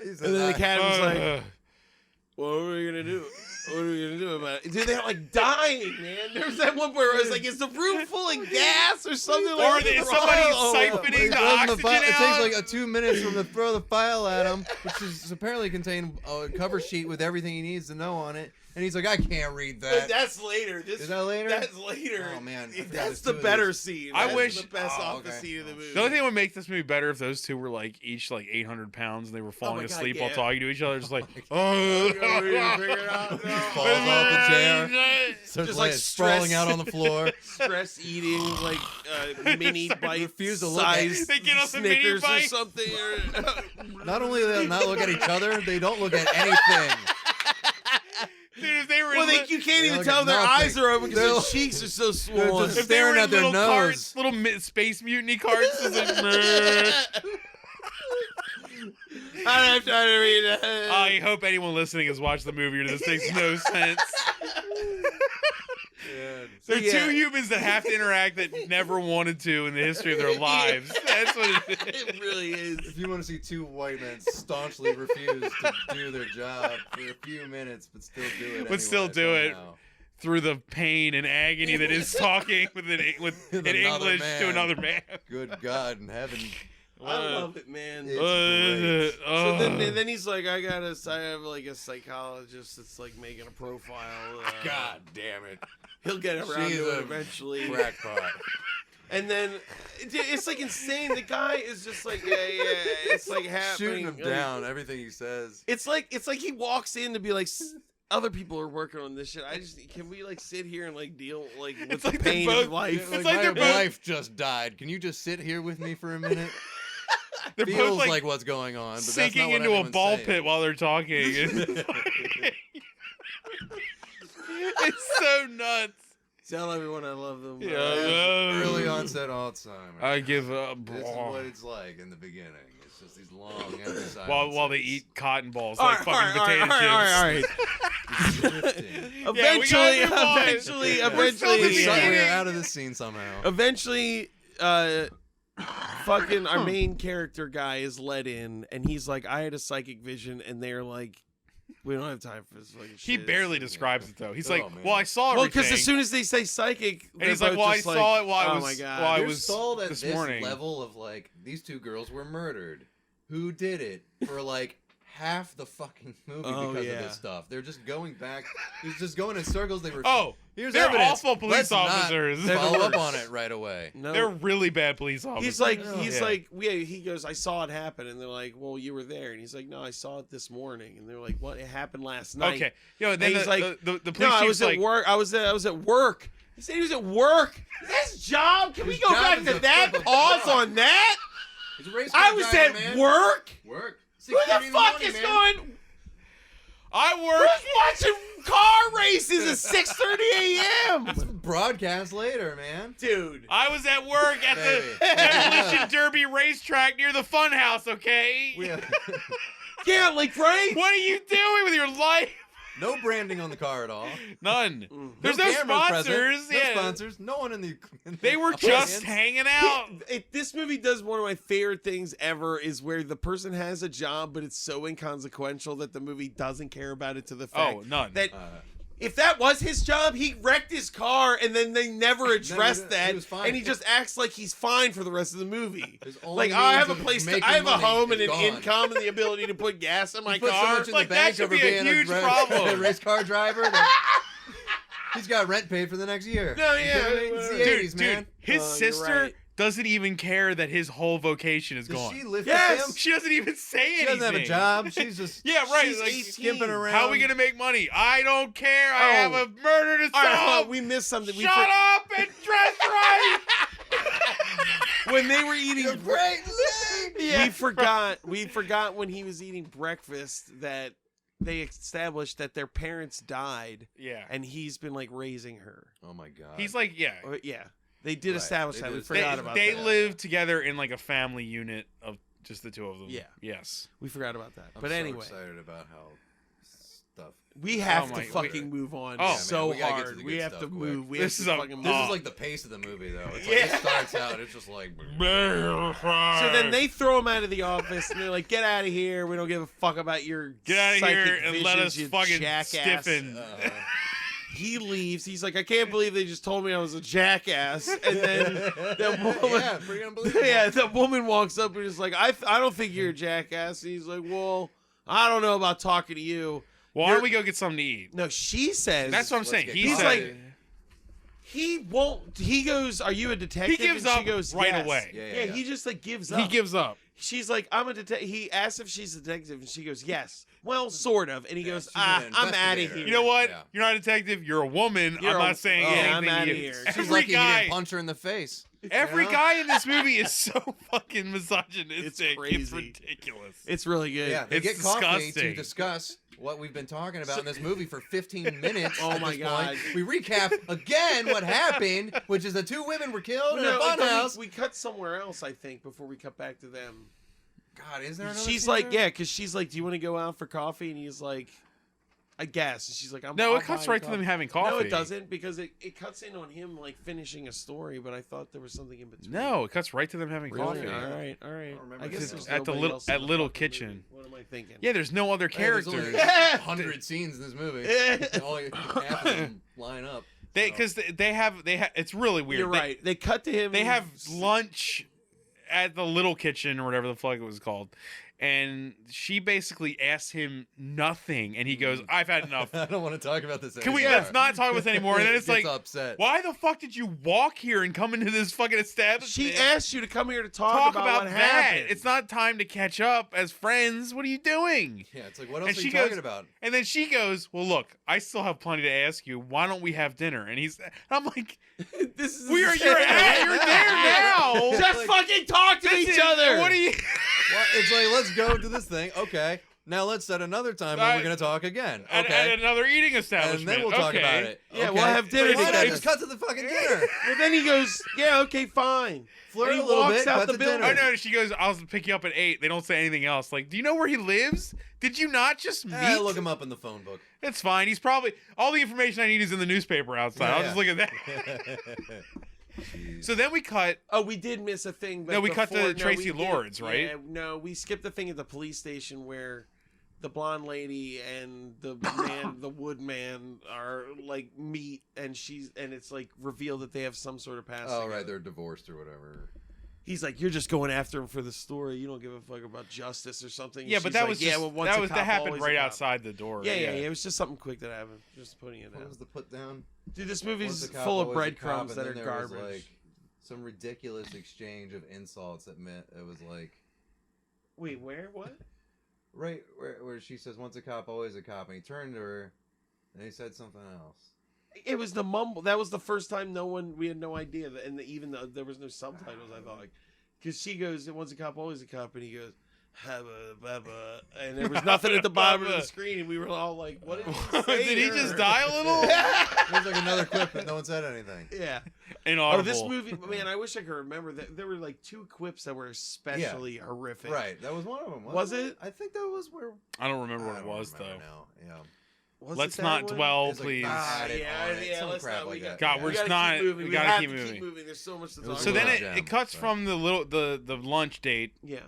He said, And then the captain's like, Uh, "What are we gonna do? What are we gonna do about it?" Dude, they're like dying, man. There's that one where I was like, "Is the room full of gas or something?" Or like is that? somebody Oh, siphoning He the throws oxygen file- It out? takes like 2 minutes from the throw the file at him, which is apparently contain a cover sheet with everything he needs to know on it. And he's like, I can't read But that. that's later. This, Is that later? That's later. Oh, man, I forgot That's there's the two of better these. scene. I That's wish- the best Oh, office okay. scene of the movie. The only thing that would make this movie better if those two were like each like 800 pounds and they were falling my God, asleep while yeah. talking to each other, just like, Oh, we figure it out. falls off the chair. Starts Just, like, sprawling out on the floor. Stress eating like mini bite refuse to look at- size They get off the mini Snickers or bite. something. Not only do they not look at each other, they don't look at anything. Dude, if they were Well, you can't They even look tell at their nothing. eyes are open because They're- their cheeks are so They're swollen. just if they were staring in at their little nose. cards, little space mutiny cards, it's like, meh. I'm trying to read it. I hope anyone listening has watched the movie or this makes no sense. They're Yeah. two humans that have to interact that never wanted to in the history of their lives. That's what it is. It really is. If you want to see two white men staunchly refuse to do their job for a few minutes, but still do it, But still do it. Through the pain and agony that is talking in Another English man. to another man. Good God in heaven. I love it, man. It's So great. then he's like, I have like a psychologist that's like making a profile. God damn it. He'll get around She's to it a eventually. Crackpot. And then it's like insane. The guy is just like, yeah, it's like happening. Shooting him down, everything he says. It's like he walks in to be like, other people are working on this shit. Can we like sit here and like deal like with It's the like they're pain both- of life? Like, like my they're both- wife just died. Can you just sit here with me for a minute? They're Feels both like what's going on, but sinking that's not what into a everyone's ball saying. pit while they're talking. It's so nuts. Tell everyone I love them. Yeah. Early onset Alzheimer's. I give up. This is what it's like in the beginning. It's just these long empty While they eat cotton balls All like right, fucking all right, potato all right, chips. all right, silences. all right. Yeah, we gotta move on. Eventually, We're still at the beginning. We're out of this scene somehow. eventually, fucking our main character guy is let in, and he's like, I had a psychic vision, and they're like, we don't have time for this fucking He shit. barely describes it though. He's Oh, like, man. "Well, I saw Well, everything." because as soon as they say psychic, and he's like, "Well, I saw it while I oh was my God. while I You're was stalled at this this morning." level of like these two girls were murdered. Who did it for like half the fucking movie Oh, because yeah. of this stuff? They're just going back. He's just going in circles. They were. Oh, here's they're evidence. awful police Let's not officers. Follow up worse. on it right away. No. They're really bad police officers. He's like, Yeah. he goes, I saw it happen, and they're like, well, you were there, and he's like, no, I saw it this morning, and they're like, what? It happened last night. Okay, yo, then And he's like, the police no, I chief's was like, at work. I was at work. He said he was at work. His job. Can we His go job back is to a that? flip of Pause car. on that. He's a race I car was driver, at man. work. Work. Who the 6:30 in fuck morning, is man. going? I work. Who's watching car races at 6:30 a.m.? Broadcast later, man. Dude. I was at work at the Baby. Demolition Derby racetrack near the Funhouse. Okay. We have Yeah, like right. What are you doing with your life? no branding on the car at all. None. There's no cameras present, sponsors. No Yeah. sponsors. No one in the. They were just hanging out. This movie does one of my favorite things ever is where the person has a job, but it's so inconsequential that the movie doesn't care about it to the fact Oh, none. that if that was his job, he wrecked his car and then they never addressed he that, was fine. and he just acts like he's fine for the rest of the movie. His only Like, I have a means of place, making I have a money home and is an gone. income and the ability to put gas in my He put so car. much in Like, the that bank should over be a being huge a problem. race car driver. That he's got rent paid for the next year. No, You yeah, know what I mean? It's the dude, 80s, man. His You're sister right. doesn't even care that his whole vocation is Does gone. she live Yes! with him? She doesn't even say She anything. doesn't have a job. She's just Yeah, right. She's like, 18. skimping around. how are we gonna make money? I don't care. I Oh. have a murder to All right, hold solve. on, we missed something. Shut up and dress right. When they were eating great leg. we forgot when he was eating breakfast that they established that their parents died Yeah. and he's been like raising her. Oh my god. He's like, yeah. Yeah, they did Right, establish they that. did We establish forgot They, about they that. live together in like a family unit of just the two of them. Yeah. Yes. We forgot about that. I'm But so anyway, excited about how stuff. we have Oh to my- fucking move on Oh, man, so we gotta get to hard. the We good have stuff to quick. move. We This have is to a- fucking This move. is like the pace of the movie, though. It's Yeah. like it starts out. It's just like. So then they throw him out of the office and they're like, "Get out of here! We don't give a fuck about your get out of psychic here and let visions, us you fucking jackass." stiffen. He leaves. He's like, I can't believe they just told me I was a jackass. And then the woman, Yeah, pretty unbelievable. yeah, the woman walks up and is like, I don't think you're a jackass. And he's like, well, I don't know about talking to you. Why You're- don't we go get something to eat? No, she says. That's what I'm Let's saying. get He He's said, like, He won't. He goes, "Are you a detective?" He gives and up she goes, right "Yes." away. Yeah, he just like gives up. He gives up. She's like, "I'm a detective." He asks if she's a detective, and she goes, "Yes." Well, sort of. And he goes, she's "I'm an out of investigator. here." You know what? Yeah. You're not a detective. You're a woman. You're I'm a- not saying oh, anything. I'm to outta you. here. She's Every lucky he guy, didn't punch her in the face. every know? guy in this movie is so fucking misogynistic. It's It's crazy. ridiculous. It's really good. Yeah, they It's get coffee to disgusting. discuss what we've been talking about in this movie for 15 minutes. Oh at my this God. point. We recap again what happened, which is the 2 women were killed in a but funhouse. we cut somewhere else, I think, before we cut back to them. God, is there another She's scene like, there? yeah, because she's like, "Do you want to go out for coffee?" And he's like, "I guess." And she's like, No, I'll it cuts buy right to them coffee." having coffee. No, it doesn't, because it cuts in on him like finishing a story. But I thought there was something in between. No, it cuts right to them having Really? coffee. All right. don't remember I guess seeing there's that. At the nobody little- else in at the Little fucking kitchen. movie. What am I thinking? Yeah, there's no other Hey, there's characters. only 100 scenes in this movie. Only half of them line up. Because they have it's really weird. You're right. They cut to him. They and have he's- lunch at the little kitchen or whatever the fuck it was called. And she basically asks him nothing, and he goes, "I've had enough. I don't want to talk about this Can we? anymore. Let's not talk about this anymore." And then it's Gets like, upset. why the fuck did you walk here and come into this fucking establishment? She asked you to come here to talk talk about what that. happened. It's not time to catch up as friends. What are you doing? Yeah, it's like, what else And are she you talking goes- about? And then she goes, "Well, look, I still have plenty to ask you. Why don't we have dinner?" And I'm like, This is you're insane. you're there now. Just fucking talk to This each is- other. What are you? Well, it's like, let's go to this thing. Okay. Now let's set another time when we're going to talk again. At Okay. another eating establishment. And then we'll talk Okay. about it. Yeah, Okay. we'll have dinner Why not together. just cut to the fucking dinner? Well, then he goes, "Yeah, okay, fine." Flirt And a he little walks bit, out cut the to building. dinner. Oh no, she goes, "I'll pick you up at 8." They don't say anything else. Like, do you know where he lives? Did you not just meet? Look him up in the phone book. It's fine. He's probably all the information I need is in the newspaper outside. Yeah, I'll yeah. just look at that. So then we cut. Oh, we did miss a thing. But No, we cut to before- Tracy we did- Lords, right? Yeah, no, we skipped the thing at the police station where the blonde lady and the man, the woodman, are like meet, and it's like revealed that they have some sort of past. Oh, together. right. They're divorced or whatever. He's like, "You're just going after him for the story. You don't give a fuck about justice or something." Yeah, And but she's that like, was yeah, just, well, once a cop, that happened always a right cop. outside the door. Yeah, yeah, It was just something quick that happened. Just putting it What out. was the put down? Dude, this Once movie's a cop, full of always a cop, breadcrumbs and that are then there was, garbage. like, some ridiculous exchange of insults that meant it was like Wait, where? What? right where she says once a cop, always a cop, and he turned to her and he said something else. It was the mumble. That was the first time we had no idea that, and even though there was no subtitles, I thought, because she goes, "Once a cop, always a cop," and he goes, "Habba, babba," and there was nothing at the bottom of the screen, and we were all like, "What did he say?" Did he to just her? die a little? There's like another clip that no one said anything. Yeah. Inaudible. Oh, this movie, man! I wish I could remember that there were like 2 clips that were especially horrific. Right, that was one of them. Was it? I think that was where. I don't remember what I it don't was remember though. now. Yeah. Was Let's it that not one? dwell, It's like, please. ah, Yeah, some let's crap not. like We that. God, Yeah. we're We just gotta not. keep moving. We We gotta have keep to moving. keep moving. There's so much to It talk was So a then little it jam, cuts but- from the lunch date Yeah.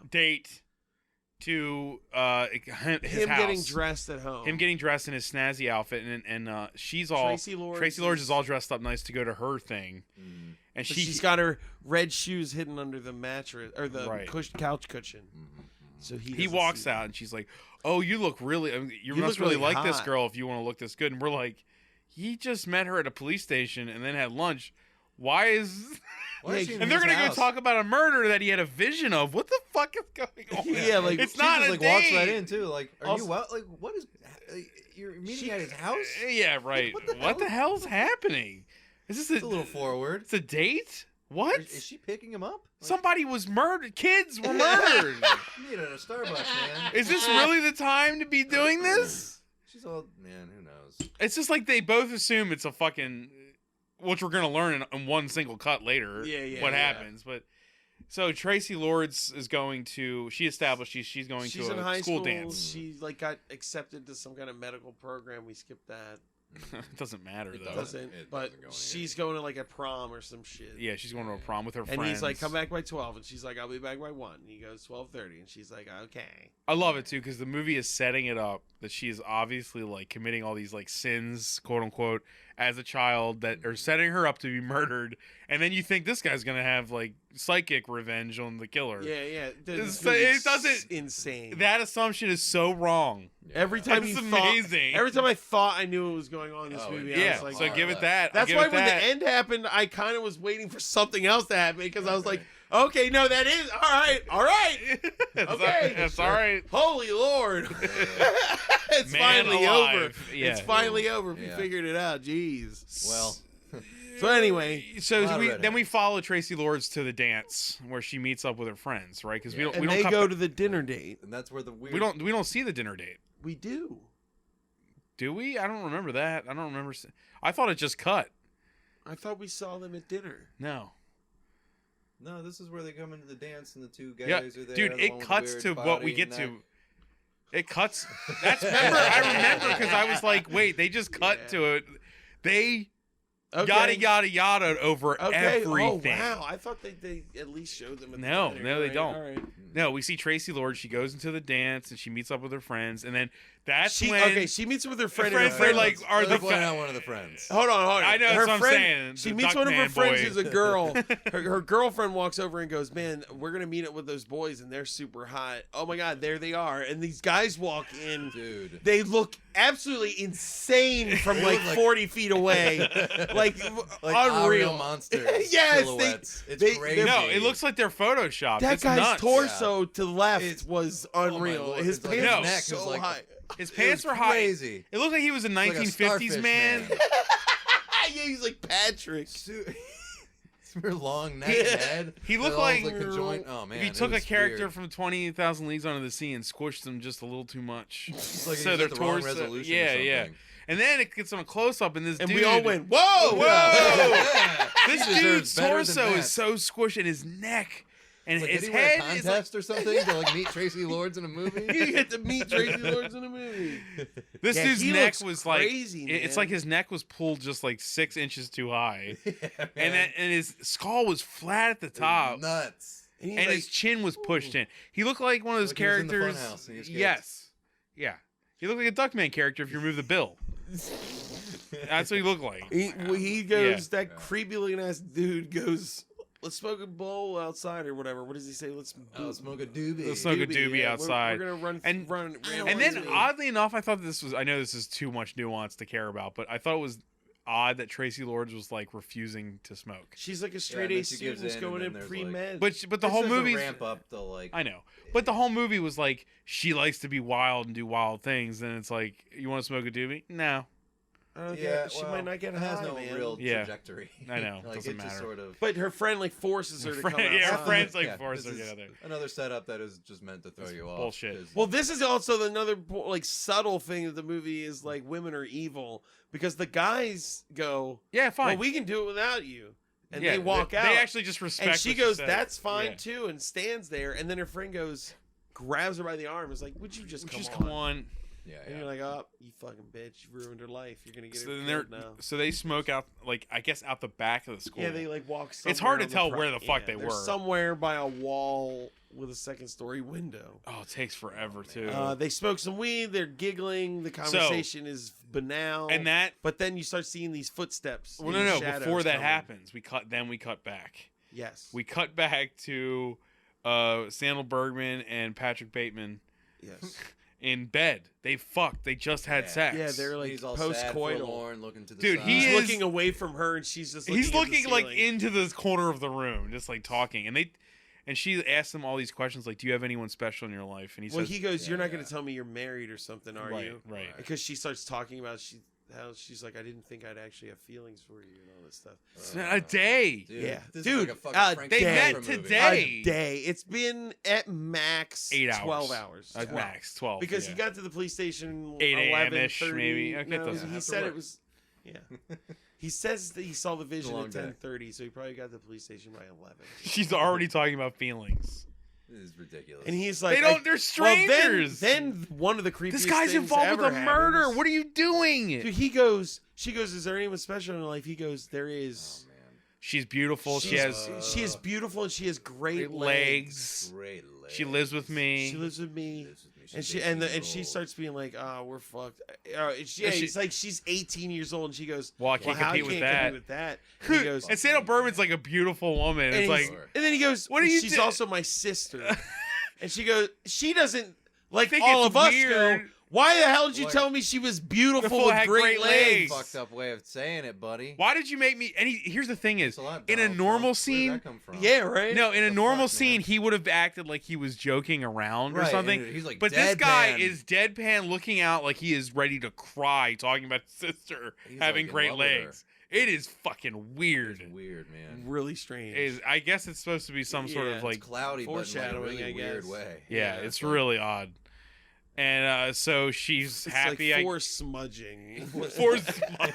to his Him house. getting dressed at home. Him getting dressed in his snazzy outfit, and she's all Tracy Lords is all dressed up nice to go to her thing, and But she she's got her red shoes hidden under the mattress or the Right. couch cushion. So he doesn't walks see out, and she's like, "Oh, you look really, you must look really really like this hot." girl if you want to look this good." And we're like, "He just met her at a police station and then had lunch. Why is?" Why is she in And they're his gonna house? go talk about a murder that he had a vision of. What the fuck is going on? Yeah, like, it's She not just a like date. walks right in too. Like, are Also- you well? Like, what is? You're meeting at his house? Yeah, right. What the hell's happening? Is this It's a little forward. It's a date? What? Is she picking him up? Like, Somebody was murdered. Kids were murdered. you meet at a Starbucks, man. Is this really the time to be doing this? She's all, man, who knows? It's just like they both assume it's a fucking, which we're gonna learn in one single cut later. Yeah, what yeah. happens? But so Tracy Lords is going to. She established she's going She's to in a high school school. dance. She like got accepted to some kind of medical program. We skipped that. It doesn't matter It though. Doesn't. It But doesn't go she's going to like a prom or some shit. Yeah, she's going to a prom with her And friends. he's like, "Come back by 12," and she's like, "I'll be back by 1." And he goes 12:30, and she's like, "Okay." I love it too because the movie is setting it up that she is obviously like committing all these like sins, quote unquote, as a child that are setting her up to be murdered, And then you think this guy's gonna have like psychic revenge on the killer. Yeah. It doesn't. Insane. That assumption is so wrong. Every time That's you amazing. every time I thought I knew what was going on in this movie, I Yeah. was like, So give it that. that's I'll why give it when that. the end happened, I kind of was waiting for something else to happen because I was like, okay, no, that is all right. Okay. That's all right. Holy Lord. It's Man finally alive. over. Yeah. It's finally over. We Yeah. figured it out. Jeez. Well, So anyway, So Lot of we red then we herrings. follow Tracy Lords to the dance where she meets up with her friends, right? Because we don't and we don't they cut go back- to the dinner date. and that's where the weird. we don't see the dinner date. We do. Do we? I don't remember that. I don't remember. I thought it just cut. I thought we saw them at dinner. No. No, this is where they come into the dance and the two guys Yeah, are there. dude, the it one with the cuts weird to what body we get and to. It cuts. That's I remember because I was like, wait, they just cut Yeah. to it. They Okay. yada yada over Okay. everything. Oh wow! I thought they at least showed them. At No, the dinner. no, they All right, don't. All right. No, we see Tracy Lord. She goes into the dance and she meets up with her friends, and then that's when She meets with her friend. friends, and her they're friend like, are They're the playing out one of the friends. Hold on. I know, her that's what I'm friend, saying. She The meets one of her Duckman friends boy. who's a girl. Her girlfriend walks over and goes, "Man, we're gonna meet up with those boys, and they're super hot. Oh my god, there they are!" And these guys walk in. Dude. They look absolutely insane from like 40 feet away, like Ariel unreal. monsters. Yes, silhouettes. It's they- crazy. no, it looks like they're photoshopped. That It's guy's nuts. torso to the left It's- was oh my unreal. Lord, His it's like pants his were neck so is like- high. His It pants was were high. crazy. It looked like he was a It's like a 1950s starfish man. Yeah, he's like Patrick. Super long neck Yeah. and head. He looked They're all like- conjoined. Oh man, If you it took a was character weird. from 20,000 Leagues Under the Sea and squished them just a little too much, It's like so he's their at the wrong torso, resolution. yeah, or yeah, something. and then it gets on a close up, and this And dude, we all went, whoa, Whoa! Yeah. this He deserves dude's better than torso that. is so squished, and his neck and Like, his did he win a head is like, contest or something to like meet Tracy Lords in a movie? You get to meet Tracy Lords in a movie. this Yeah, dude's he neck looks was crazy, like it's man. like his neck was pulled just like 6 inches too high, Yeah, and man. and his skull was flat at the top. Nuts. And, he's And like, his chin was pushed in. He looked like one of those Like he was in the characters. Funhouse and he escaped. Yes, yeah. He looked like a Duckman character if you remove the bill. That's what he looked like. he goes, that creepy looking ass dude goes, let's smoke a bowl outside or whatever. What does he say? Let's Smoke a doobie. Let's smoke a doobie yeah, outside. We're gonna run And- run. And then, oddly enough, I thought this was. I know this is too much nuance to care about, but I thought it was odd that Tracy Lords was like refusing to smoke. she's like a straight then A she student gives who's in, going and in then there's, pre med. But the whole movie. ramp up to like. I know, but the whole movie was like she likes to be wild and do wild things. Then it's like, you want to smoke a doobie? No, Yeah, she well, might not get it has high, no man. real Yeah. trajectory. I know, like doesn't it just matter. sort of. But her friend like forces her to come outside. yeah, her friends like Yeah, force her this to is get out there. Another setup that is just meant to throw you off. bullshit. 'cause- Well, this is also another like subtle thing that the movie is like women are evil because the guys go, Yeah, fine. well, we can do it without you, and Yeah, they walk out. They actually just respect. and she what goes, said. "That's fine Yeah. too," and stands there. And then her friend goes, grabs her by the arm, is like, "Would you just come Just on?" come on. yeah, And yeah. you're like, "Oh, you fucking bitch! You ruined her life. You're gonna get So her then they're killed now." so they smoke out, like, I guess out the back of the school. Yeah, they like walk. It's hard to somewhere on tell the where the fuck they they're were. Somewhere by a wall with a second story window. Oh, it takes forever too. They smoke some weed. They're giggling. The conversation is banal. and that but then you start seeing these footsteps. well, these no. shadows Before that coming. happens, we cut back. Yes. We cut back to Sandal Bergman and Patrick Bateman Yes. in bed. They fucked. They just had Yeah. sex. Yeah, they're like He's all sad, post-coital. forlorn, looking to the Dude, side. he He's is- looking away from her, and she's just He's at the looking like ceiling. into the corner of the room, just like talking, and she asks him all these questions, like, "Do you have anyone special in your life?" And he Well, says, he goes, "You're Yeah, not going yeah. to tell me you're married or something, are right, you?" right. Because she starts talking about how she's like, "I didn't think I'd actually have feelings for you," and all this stuff. It's been a day. Dude, Yeah. this Dude, is like a fucking Frank they Capra met movie. today. A day. It's been at max 8 hours. 12 hours. At 12. max 12. Because yeah. he got to the police station 8 a.m. 11:30. -ish, maybe. Okay, No, it doesn't he have to said work. it was. Yeah. He says that he saw the vision long at day. 10:30, so he probably got to the police station by 11. She's already talking about feelings. This is ridiculous. And he's like, They don't. They're Well, strangers. then one of the creepiest this guy's things involved with ever a murder. happens. What are you doing? Dude, she goes, "Is there anyone special in your life?" He goes, "There is." Oh, man. She's beautiful. She is beautiful, and she has great legs. Great legs. She lives with me. She lives with me. And She's she starts being like, "Oh, we're fucked." She's like she's 18 years old, and she goes, "Well, I can't compete with that." And he goes, and Sandal Berman's like a beautiful woman. and, It's he's- like, and then he goes, What are you She's do-" also my sister, and she goes, "She doesn't like think all it's of us." weird. Go, why the hell did you Like- tell me she was beautiful Beautiful, with had great great legs? legs. Fucked up way of saying it, buddy. why did you make me? And here's the thing: is It's a lot, in a Donald normal Trump. Where scene, did that come from? Yeah, right. no, in a The normal fuck, scene, man? he would have acted like he was joking around or Right, something. and he's like but this guy deadpan. is deadpan, looking out like he is ready to cry, talking about his sister He's, having like, in great love with her. legs. It is fucking weird. It's weird, man. really strange. I guess it's supposed to be some sort Yeah, of it's like, It's cloudy, but in like a foreshadowing, really I weird guess. way. yeah, it's like- really odd. And so she's It's happy. like force smudging. Force-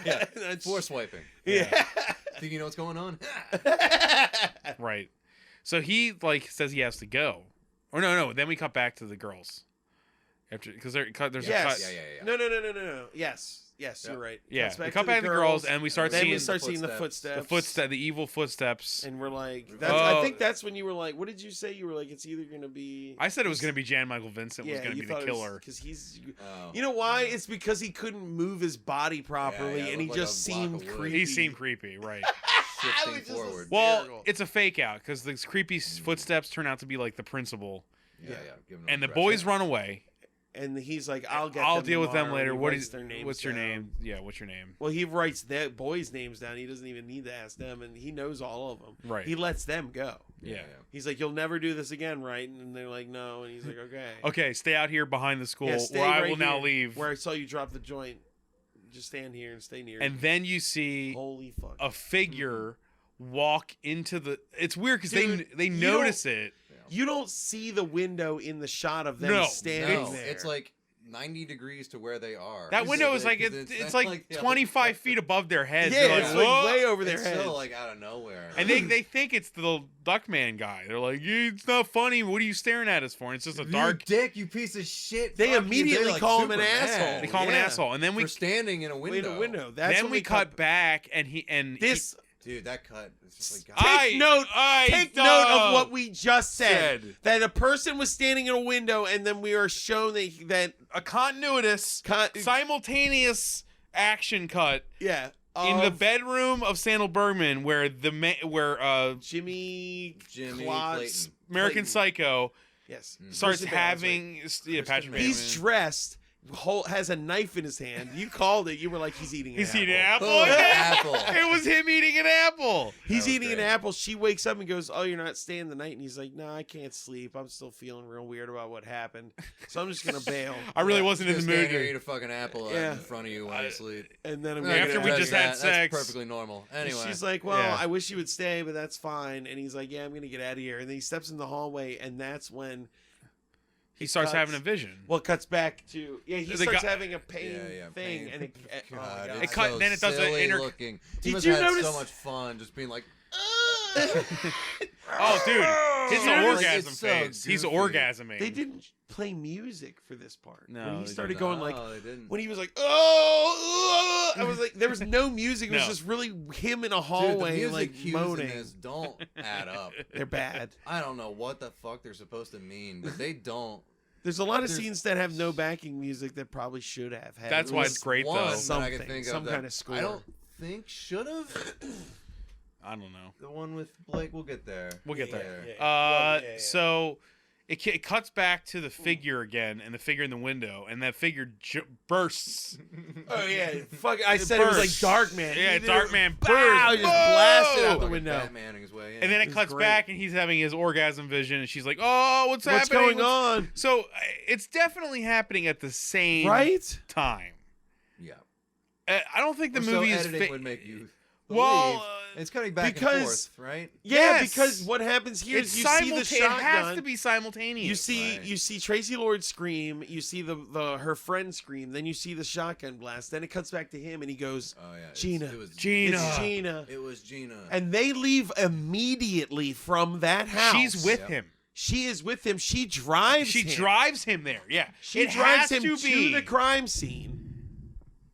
Yeah. That's- Force wiping. Yeah. Think you know what's going on? Right. So he like says he has to go. Or no. Then we cut back to the girls. After because there's a cut. Yes. Yeah. No. Yes, Yeah. you're right. Yeah, Cuts we back cut to back to the girls, and we start then seeing we start seeing the footsteps. footsteps. the evil footsteps. And we're like, Oh. I think that's when you were like, what did you say? You were like, it's either gonna be. I said it was going to be Jan Michael Vincent was going to be the killer. Because he's. Oh. You know why? It's because he couldn't move his body properly, Yeah, it and he looked like just a block seemed of wood. creepy. He seemed creepy, right? Shifting was just forward. Well, Hysterical. it's a fake out because these creepy footsteps turn out to be like the principal, Yeah. Give him and the a boys direction. run away. And he's like, I'll deal with them tomorrow," later. and he What writes is their names What's your down. name? Yeah, what's your name? Well, he writes their boys' names down. He doesn't even need to ask them, and he knows all of them. Right. He lets them go. Yeah. He's like, "You'll never do this again, right?" And they're like, "No." And he's like, "Okay." Okay, stay out here behind the school Yeah, stay where I right will now here, leave. Where I saw you drop the joint. Just stand here and stay near. And then you see holy fuck, a figure walk into the. It's weird because Dude, they you notice it. you don't see the window in the shot of them No. standing No, there. it's like 90 degrees to where they are. That So window is they- like 'cause it's like the other 25 side. feet above their heads. yeah, They're it's like, like "Whoa!" way over their It's head. still like out of nowhere. And they think it's the Duckman guy. They're like, it's not funny. What are you staring at us for? And it's just a dark. You dick, you piece of shit. They Fuck you. immediately They're like call him an super asshole. mad. They call him an Yeah. asshole. And then we for standing in a Wait, window. a window. That's then when we cut back and this. Dude, that cut. It's just like, God. Take note. Take note of what we just said. That a person was standing in a window, and then we are shown that a continuous, simultaneous action cut yeah in the of bedroom of Sandal Bergman, where Jimmy Jimmy Klotz- Clayton. American Clayton. Psycho Yes, starts Christian Bale, that's having Patrick Christian Bale. He's Bateman. dressed, has a knife in his hand. You called it. You were like, he's eating. He's an eating an apple. apple. Oh, again? apple. It was him eating an apple. He's was eating great. an apple. She wakes up and goes, "Oh, you're not staying the night." And he's like, "No, I can't sleep. I'm still feeling real weird about what happened. So I'm just gonna bail." I really wasn't in Just the stand mood. here, eat a fucking apple Yeah. in front of you while you sleep. And then I'm No, gonna After yeah, we that's just had that. sex. That's perfectly normal. And Anyway, she's like, "Well, Yeah. I wish you would stay, but that's fine." And he's like, "Yeah, I'm gonna get out of here." And then he steps in the hallway, and that's when He starts cuts. having a vision. Well, it cuts back to he The starts guy- having a pain yeah, thing, pain. and it, oh my God, God. It cut- so then it does the silly inter- looking. Did He must you have had notice- so much fun just being like, Oh, dude, it's an Like, orgasm it's so phase. He's goofy. orgasming. They didn't play music for this part. No, when he they started did going no, like, they didn't. when he was like, "Oh," I was like, there was no music. It was No. just really him in a Dude, hallway, the music like cues moaning. in this don't add up. They're bad. I don't know what the fuck they're supposed to mean, but they don't. There's a lot of There's- scenes that have no backing music that probably should have had. That's at why least it's great, One though. that I Something, can think some of kind that of score. I don't think should have. I don't know. The one with Blake, we'll get there. We'll get there. Yeah. So it cuts back to the figure again, and the figure in the window, and that figure bursts. Oh yeah, fuck! I said it was like bursts. Dark Man. Yeah, Either- Dark Man Bow, bursts. just blasted out the Fucking window. Batmaning his way in. And then it was cuts great. back, and he's having his orgasm vision, and she's like, "Oh, what's What's happening? going on? So it's definitely happening at the same Right? time. Yeah. I don't think the Or so movie is. editing would make you. Well, believe. It's cutting back because- and forth, right? Yeah, Yes. because what happens here it's is you see the simultaneous. It has shotgun. to be simultaneous. You see Tracy Lord scream. You see the her friend scream. Then you see the shotgun blast. Then it cuts back to him, and he goes, Oh yeah. Gina. It was Gina. "It's Gina." It was Gina. And they leave immediately from that house. She's with Yep. him. She is with him. She drives. She him. drives him there. Yeah, She it drives has him to be. the crime scene.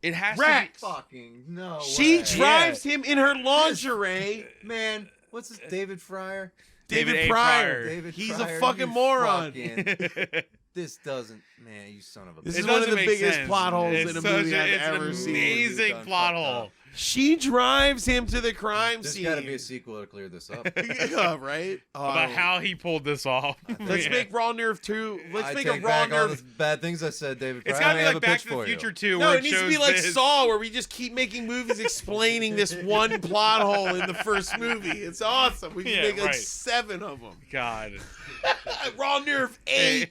It has Rex. Fucking no. She way. drives him in her lingerie. Man, what's this? David Fryer. David A. Pryor. David He's Pryor, a fucking you moron. fucking- This doesn't. Man, you son of a. This It is one of doesn't the make biggest sense. plot holes It's in a such movie I've it's ever an seen. amazing Done plot fucked hole. up. She drives him to the crime There's scene. got to be a sequel to clear this up. Yeah, right? About how he pulled this off. Let's Yeah. make Raw Nerve 2. Let's I make a take Raw back all the Nerve. bad things I said, David. It's Pryor. got to I be have like a Back pitch to the for you. Future 2, No, where it needs to shows be like this. Saw, where we just keep making movies explaining this one plot hole in the first movie. It's awesome. We can Yeah, make like right. 7 of them. God. Raw Nerve 8.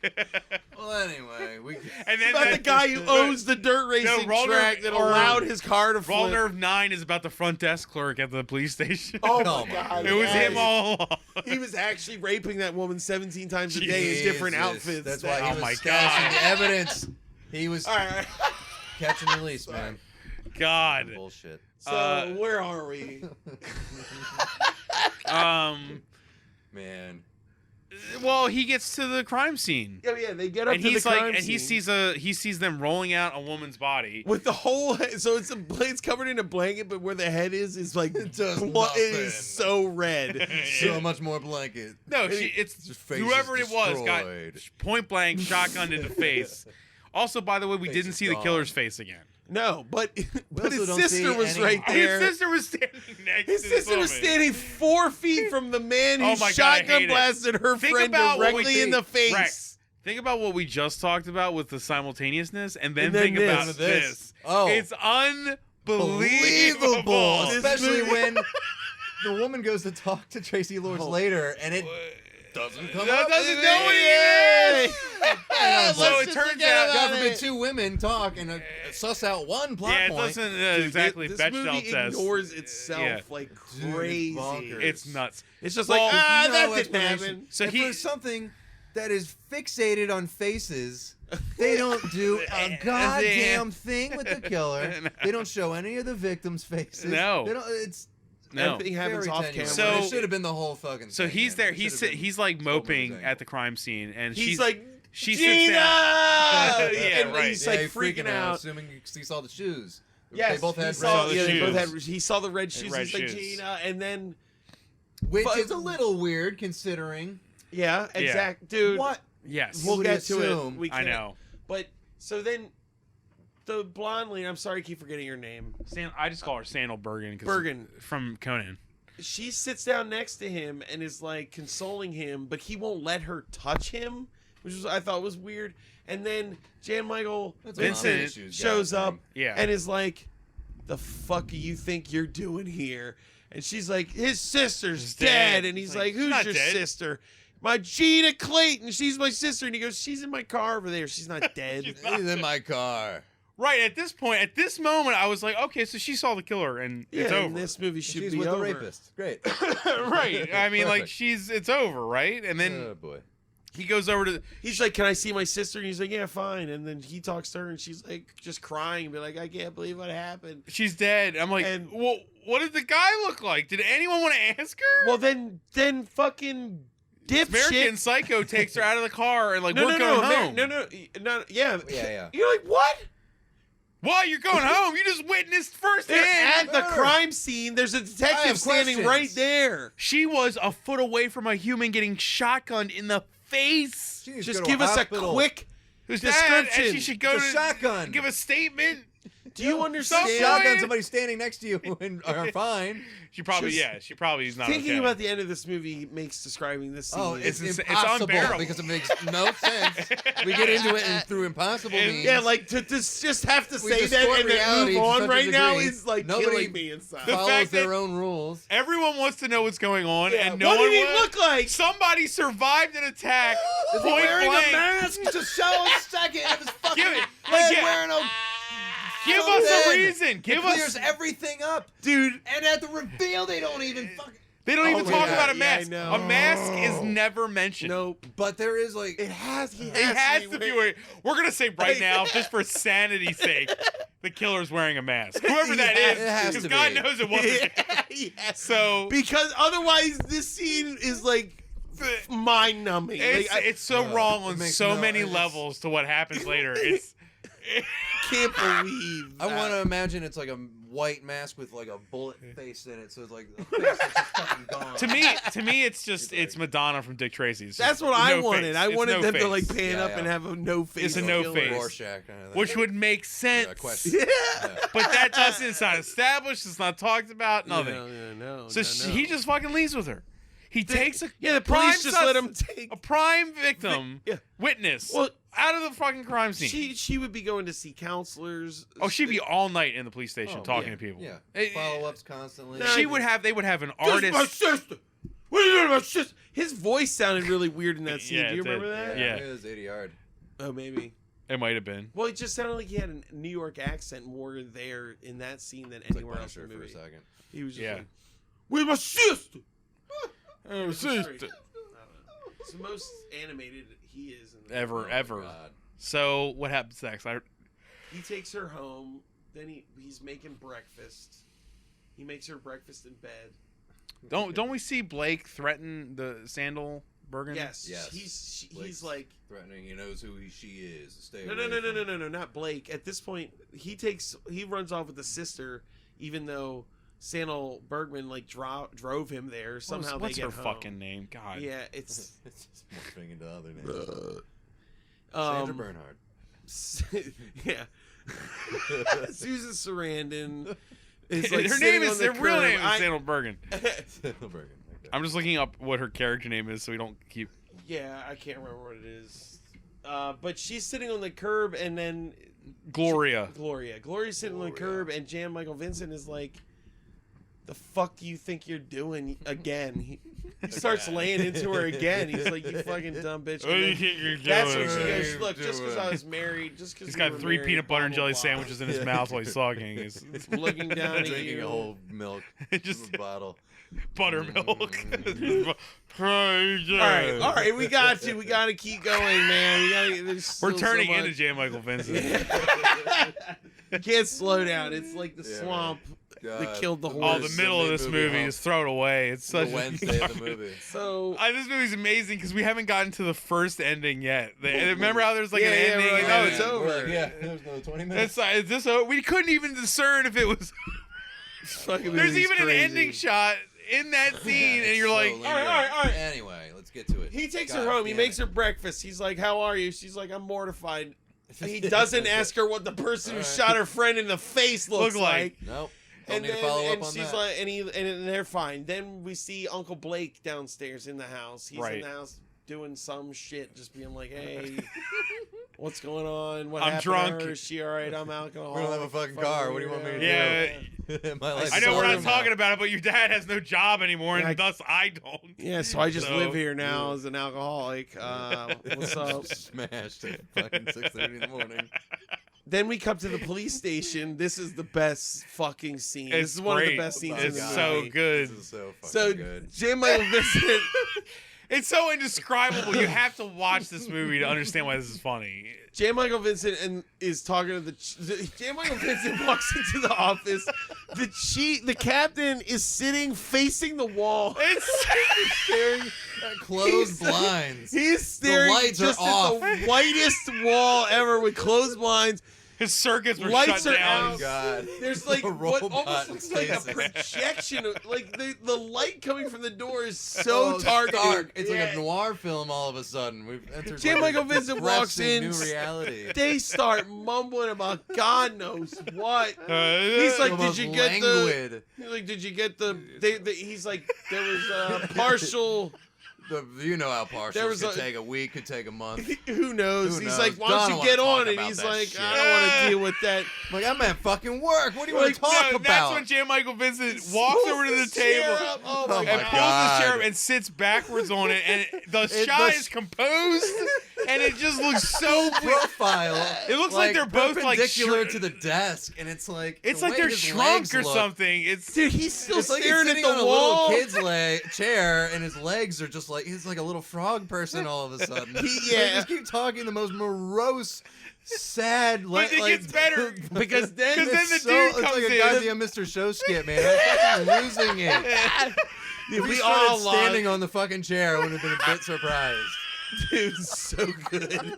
Well, anyway, we. And then About the guy who owns the dirt racing Raw track Nerve- that or- allowed his car to Raw flip. Nerve 9 is about the front desk clerk at the police station. Oh Oh my my god. it was yes. him all along. He was actually raping that woman 17 times a day in different Jesus, outfits. That's why he Oh was my stashing God. the evidence. He was All right. catch and release, man. God. Bullshit. So where are we? Man. Well, he gets to the crime scene. Oh yeah, they get up And to the he's crime like, and he scene sees them rolling out a woman's body. with the whole. So it's covered in a blanket, but where the head is like It does it nothing. is so red. So much more blanket. No, His it's face whoever is it was got destroyed. point blank shotgunned in the face. Also, by the way, we Face didn't is see the gone. killer's face again. No, but also his don't sister see was any- right there. His sister was standing next His to this sister was woman. standing 4 feet from the man who Oh my God, I shotgun hate it. blasted her Think friend about what we directly in the face. Rex, think about what we just talked about with the simultaneousness, and then, And then think about this. this. Oh. It's unbelievable. Believable. This Especially movie- when the woman goes to talk to Tracy Lords later, and it doesn't come That up. doesn't in know it. what So So it just turns forget out, about God it. forbid two women talk and suss out one plot yeah, it point. doesn't Dude, exactly this Bechdel movie test. ignores itself Yeah. like Dude, crazy. bonkers. It's nuts. It's just Well, like no that didn't explanation. happen. So And he for something that is fixated on faces, they don't do a goddamn thing with the killer. They don't show any of the victims' faces. No. They don't. It's no. Everything happens very off tenuous. camera. So- it should have been the whole fucking. So thing, he's man. there. It should have been He's like told moping everything. at the crime scene, and He's like, she Gina! sits down. Yeah, and right. he's Yeah, like he's freaking out. assuming he saw the shoes. Yes, they both he had saw, red yeah, they both shoes. had. He saw the red shoes. red He's like shoes. Gina, and then which But- is a little weird considering yeah, exact, dude. what Yes, We'll would get to it. assume- We I can't. know. But so then, the blonde lady. I'm sorry, I keep forgetting your name. I just call her Sandal Bergen. Bergen. From Conan. She sits down next to him and is like consoling him, but he won't let her touch him, which was I thought was weird. And then Jan Michael That's a Vincent mommy issues shows guy up thing. Yeah. and is like, "The fuck do you think you're doing here?" And she's like, "His sister's She's dead." dead. And he's She's like, like, "Who's "Not your dead." sister?" "My Gina Clayton. She's my sister." And he goes, "She's in my car over there. She's not dead." She's He's in my car. Right at this point, at this moment, I was like, okay, so she saw the killer, and Yeah, it's and over. this movie should She's be with over. the rapist. Great. Right. I mean, like Perfect. it's over, right? And then Oh boy. he goes over to. He's like, "Can I see my sister?" And he's like, "Yeah, fine." And then he talks to her, and she's like, just crying, and be like, "I can't believe what happened." She's dead. I'm like, And- well, what did the guy look like? Did anyone want to ask her? Well, then fucking American dipshit. Psycho takes her out of the car and like, No, we're no, going home. no, yeah, Yeah. You're like, what? Why you're going home? You just witnessed They're firsthand. at the crime scene. There's a I detective have standing questions. right there. She was a foot away from a human getting shotgunned in the face. She needs to Just go to give us hospital. a quick Who's description. And she should go It's a to shotgun. give a statement. Do you understand? Some Shotgun. Somebody standing next to you and are fine. She probably, Just she probably is not Thinking okay. about the end of this movie makes describing this scene. Oh, it's It's impossible unbearable. because it makes no sense. We get into it and through impossible means. yeah, like to just have to We say that distort and then reality move to on such a right now degree. is like Nobody killing me inside. The follows fact their that- own rules. Everyone wants to know what's going on, Yeah, and no what one did he wants- look like? Somebody survived an attack. Is he point wearing blank. a mask to show a second of his fucking Give it- head yeah. wearing a Give us a something. reason. Give It clears us. everything up. Dude, And at the reveal, they don't even fucking. They don't even Oh my talk God, about a yeah, I mask. know. A mask is never mentioned. nope. But there is like. It has. He It has to be. wearing- We're gonna say right now, just for sanity's sake, the killer's wearing a mask. Whoever that It is, has because to God be. knows it wasn't. Yeah, yes. So Because otherwise, this scene is like mind numbing. it's so wrong it on makes so no- many it's- levels to what happens later. It's Can't believe. I want to imagine it's like a white mask with like a bullet face in it, so it's like the face is just fucking gone. To me, it's Madonna from Dick Tracy. It's That's just what I no wanted. face. I It's wanted no them to face. like pan Yeah, up yeah. and have a no face. It's a no killer. face. Rorschach kind of thing. Which would make sense. question. Yeah. But that doesn't. It's not established. It's not talked about. Nothing. No. So he just fucking leaves with her. He takes a the prime police just let him take. a prime victim Yeah. witness Well, out of the fucking crime scene. She would be going to see counselors. She'd be all night in the police station Oh, talking yeah, to people. Yeah. It- Follow-ups constantly. They would have an That's artist. my sister. What are you doing to my sister? His voice sounded really weird in that scene. Yeah, Do you it did. remember that? Yeah. It was 80 yard. Oh, maybe. It might have been. Well, it just sounded like he had a New York accent more there in that scene than It's like anywhere else in Punisher the for a movie. second. He was just Yeah. like, "Where's my sister?" Oh, It's the most animated he is in the Ever. Oh, God. So what happens next? He takes her home. Then he's making breakfast. He makes her breakfast in bed. Don't we see Blake threaten the Sandal Bergen? Yes. Yes. He's Blake's like, threatening. He knows who she is. Stay no, away from her. not Blake. At this point, he runs off with the sister, even though Sandal Bergman like drove him there. Somehow What's they get her home. fucking name? God. Yeah, it's It's just morphing into other names. um, Sandra Bernhard. yeah. Susan Sarandon is like Her sitting name on is the their real curb. name is Sandal Bergen. Sandra Bergen. Okay. I'm just looking up what her character name is so we don't keep. Yeah, I can't remember what it is. But she's sitting on the curb, and then Gloria's Gloria's sitting on the curb, and Jan Michael Vincent is like, "The fuck do you think you're doing again?" He starts laying into her again. He's like, "You fucking dumb bitch." What do you And then think you're that's when doing? she goes, "Look, just because I was married, just because He's got 3 peanut butter and jelly sandwiches in his mouth while he's talking. It's looking down at Drinking you." a whole milk just from a bottle. buttermilk. All right, we got to keep going, man. We're turning into J. Michael Vincent. You can't slow down. It's like the Yeah, swamp that God. killed the Oh, horse. the middle of this movie huh? is thrown away. It's The such Wednesday of the movie. So This movie's amazing because we haven't gotten to the first ending yet. Remember how there's like an ending? we're like, and oh, then it's over. Yeah, there's another 20 minutes. Is this we couldn't even discern if it was. fucking There's movie's even crazy. an ending shot in that scene, and you're like, all right. Anyway, let's get to it. He takes God her home. He damn makes it. her breakfast. He's like, "How are you?" She's like, "I'm mortified." He doesn't ask her what the person who All right. shot her friend in the face looks Look like. Nope. Don't And need to then follow and up on she's that. like, and they're fine. Then we see Uncle Blake downstairs in the house. He's in Right. the house doing some shit, just being like, "Hey, what's going on? What I'm happened drunk. to her? Is she all right? I'm alcoholic. We don't have a fucking car. What do you want me to do? Yeah. My life's I know we're sorted not now. talking about it, but your dad has no job anymore, and Yeah, thus I don't. Yeah, so I just So- live here now as an alcoholic. What's up?" Smashed at fucking 6:30 in the morning. Then we come to the police station. This is the best fucking scene. This It's is one of the great. best scenes Oh in It's the so movie. good. This is so fucking So good. J. Michael Vincent. It's so indescribable. You have to watch this movie to understand why this is funny. J. Michael Vincent is talking to J. Michael Vincent walks into the office. The captain is sitting facing the wall. It's staring. Closed blinds. He's staring lights are just at off. the whitest wall ever with closed blinds. his circuits were Lights shut are down. out. God. There's like A what robot almost looks like a stasis. projection. Like the light coming from the door is so Oh, targeted. dark. It's Yeah. like a noir film all of a sudden. We've entered J. like Michael a Vincent walks depressing in. New reality. They start mumbling about God knows what. He's like, Almost did you get languid. He's like, did you get the? He's like, there was a partial. You know how partial There was could a- take a week, could take a month. Who knows? Who He's knows? like, why Don't don't you wanna get talk on it? about He's that like, shit. I don't want to deal with that. I'm like, I'm at fucking work. What do you want to talk That's about? when J. Michael Vincent walks over to the Pulls chair table up. Oh Oh my my and God. pulls God. the chair up and sits backwards on it, and the It shot looks- is composed, and it just looks so. Profile. It looks like they're both, like, perpendicular shr- to the desk, and it's like It's the like way they're his shrunk legs or look, something. It's Dude, he's still It's like he's staring at sitting the on a wall. little kid's chair, and his legs are just like he's like a little frog person all of a sudden. They just keep talking the most morose, sad. But it gets better because then Because then It's the dude it's comes like a in. goddamn Mr. Show skit, man. I'm fucking losing it. If we we all started standing on the fucking chair, I would have been a bit surprised. dude, so good.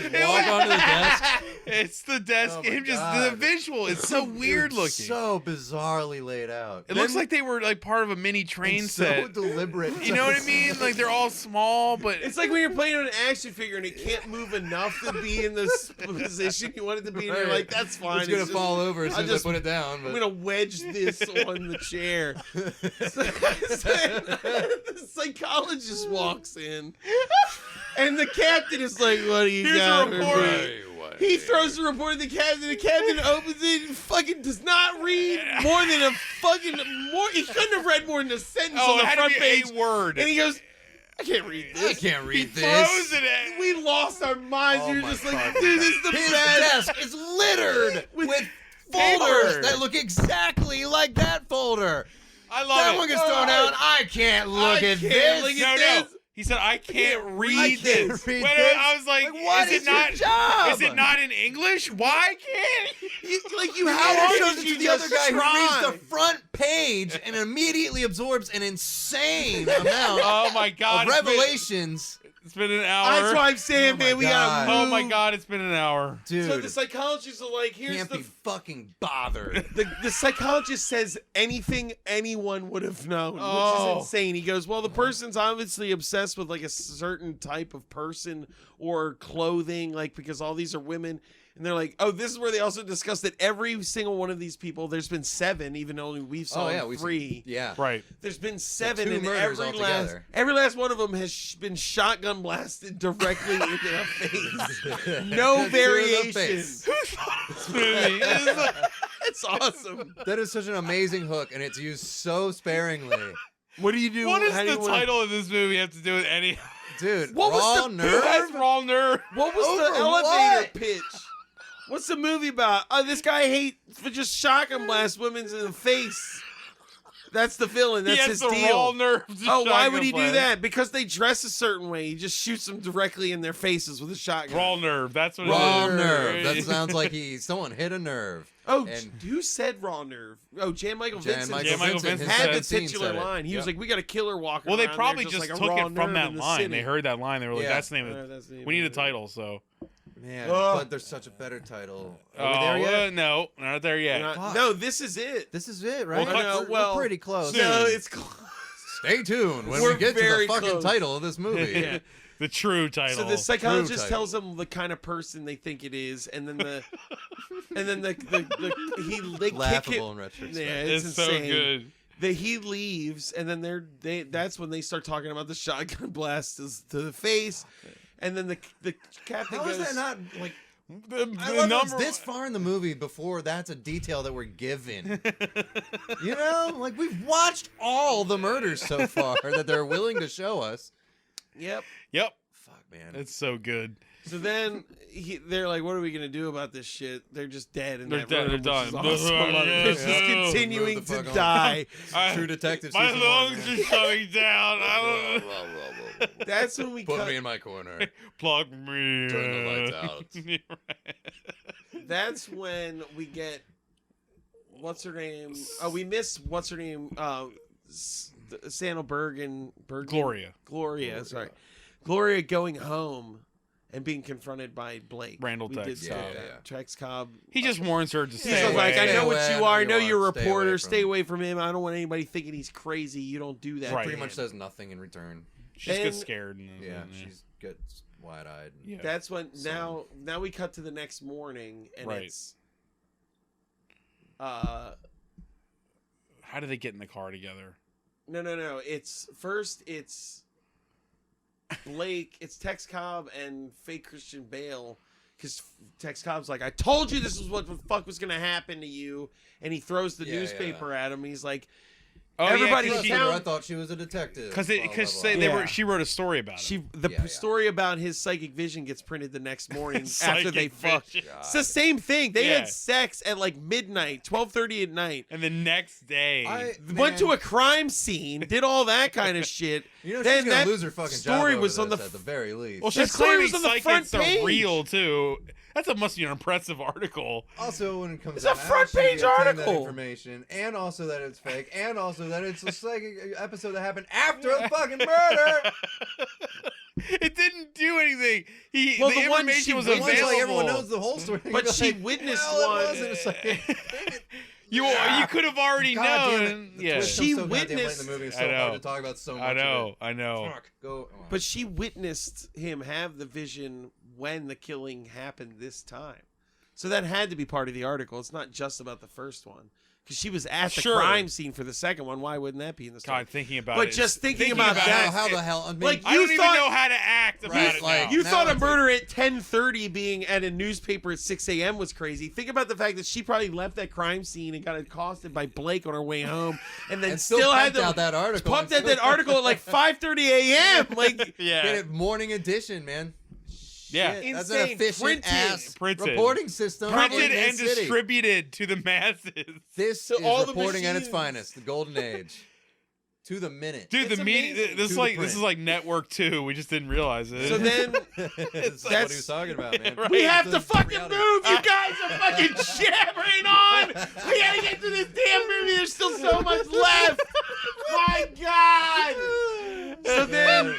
Walk onto the desk. It's the desk. Oh my Him just God. the visual. It's so weird looking. So bizarrely laid out. It looks like they were like part of a mini train and set. so deliberate. You know what I mean? Like they're all small, but It's like when you're playing on an action figure and it can't move enough to be in the position you want it to be, and you're like, that's fine. It's gonna just- fall over as I'll soon as I just- put it down. I'm But gonna wedge this on the chair. The psychologist walks in, and the captain is like, "What do you Here's a got?" report. He throws the report at the captain. The captain opens it and fucking does not read more than a fucking more. He couldn't have read more than a sentence oh, on it the had front to be page. a word. And he goes, "I can't read I this." can't He read throws this. it at. We lost our minds. Oh we were my just like, fucking "Dude, this is the His best." desk is littered with paper. folders that look exactly like that folder. I love That it. one gets thrown out. I can't look I at can't this. look no, at no. this. He said, "I can't read I can't this." read Wait, this. I was like, what "Is is it not? your job? Is it not in English? Why can't?" You How have shows to it to the just other guy try. who reads the front page and immediately absorbs an insane amount Oh my God! of revelations. It's been an hour. That's why I'm saying, Oh my man, we God. gotta Oh move. my God! It's been an hour. Dude, So the psychologists are like, here's can't the be fucking bothered. the psychologist says anything anyone would have known, which Oh. is insane. He goes, well, the person's obviously obsessed with like a certain type of person or clothing, like because all these are women. And they're like, oh, this is where they also discuss that every single one of these people, there's been 7, even though we saw we've 3. Yeah. Right. There's been 7, 2 and murders every last one of them has been shotgun blasted directly into the face. No To the variation. face. This movie is- It's awesome. That is such an amazing hook, and it's used so sparingly. What do you do? What does How do the you wanna- title of this movie have to do with any? Dude, What was raw the- nerve? That's raw nerve. What was Over the elevator what? pitch? What's the movie about? Oh, this guy hates for just shotgun blast women in the face. That's the villain. That's he has his the deal. raw nerve. to Oh, why shotgun would he do blast. that? Because they dress a certain way. He just shoots them directly in their faces with a shotgun. Raw nerve. That's what Raw it is. nerve. That sounds like someone hit a nerve. Oh, And- who said raw nerve? Oh, Jan Michael Vincent Jan Michael Vincent had the said- scene titular said it. line. He was Yep. like, "We got a killer walking." Well, they around probably there, just like a took raw it from nerve that in the line. city." They heard that line. They were like, Yeah. "That's the name of That's the name We need a of it. title." So. Man, Ugh. but there's such a better title. Oh, Are we there yet? no, not there yet. Not- no, this is it. This is it, right? Well, We're pretty close. No, it's close. Stay tuned when We're we get to very the fucking close. title of this movie. Yeah. The true title. So the psychologist title. tells them the kind of person they think it is, and then they kick Laughable it. in retrospect. Yeah, it's it's so insane. good. He leaves, and then that's when they start talking about the shotgun blast to the face, and then the captain How goes, is that not like? The I love number it's this far in the movie before that's a detail that we're given. You know, like we've watched all the murders so far that they're willing to show us. Yep. Yep, Fuck, man. it's so good. So then they're like, "What are we gonna do about this shit?" They're just dead in They're that dead, room, they're which is done. awesome. I love it. They're just Yeah. continuing Move the to fuck on. die. True Detective My season one, lungs man. are shutting down. I don't know. That's when we Put cut. me in my corner. Plug me. Turn the lights out. That's when we get what's her name? Oh, we miss what's her name? Sandal Bergen. Gloria. Sorry, Gloria going home and being confronted by Blake. Randall we Tex did skip Cobb. that. Yeah. Tex Cobb. He just warns her to He's stay just away. like, I know Stay what away, you are. I know you you're a are. Stay reporter. away Stay from- away from him. I don't want anybody thinking he's crazy. You don't do that. Right. Pretty man. much does nothing in return. She just gets Then- scared. And Yeah, she gets wide-eyed. Yeah. That's when So- now we cut to the next morning and Right. it's How do they get in the car together? no. It's Blake, it's Tex Cobb and fake Christian Bale. Because Tex Cobb's like, I told you this is what the fuck was going to happen to you. And he throws the Yeah, newspaper at him. He's like, Oh, Everybody yeah, in Trust she, her, town- I thought she was a detective. because Blah, blah, blah. Yeah. she wrote a story about it. Yeah. story about his psychic vision gets printed the next morning after Psychic they fuck. vision. It's the same thing. They Yeah. had sex at like midnight, 12:30 at night. And the next day, Went to Man, a crime scene, did all that kind of shit. You know, then she's gonna that lose her fucking story job was over on the this, at the very least. well, that she's story claiming was on the front psychics are page. real too. Must be an impressive article. Also, when it comes It's to a front page article. that information, and also that it's fake, and also that it's a psychic episode that happened after a fucking murder. It didn't do anything. Well, the the one information she was witnessed- available. Like everyone knows the whole story. But You're she like, witnessed well, one. It wasn't. It's like, You could have already God damn known. it. The Yeah. twist She comes so goddamn late in witnessed- the movie. It's I so know. hard to talk about so much. I know. Of it. I know. Fuck. Go. But she witnessed him have the vision when the killing happened this time. So that had to be part of the article. It's not just about the first one. Because she was at the Sure. crime scene for the second one. Why wouldn't that be in the story? God, thinking about But it. just thinking about it, that- How the hell? I mean, Like, I You don't even thought- know how to act about Right, it like, now. You Now thought a it's like- murder at 10:30 being at a newspaper at 6 a.m. was crazy. Think about the fact that she probably left that crime scene and got accosted by Blake on her way home, and then and still had pumped to out that article. pumped out that article at like 5:30 a.m. Like, Yeah. Get it morning edition, man. Yeah. Shit, that's Insane. an efficient Printed. ass Printed. reporting system. Printed in and this city. distributed to the masses. This So is all the reporting at its machines- finest, the golden age, to the minute. Dude, It's the media. amazing. This To is the like print. Network 2. We just didn't realize it. so then That's what he That's- was talking about, man. Right. we have to It's a fucking reality. move. You guys are fucking jabbering on. We gotta get to this damn movie. There's still so much left. My God. So then.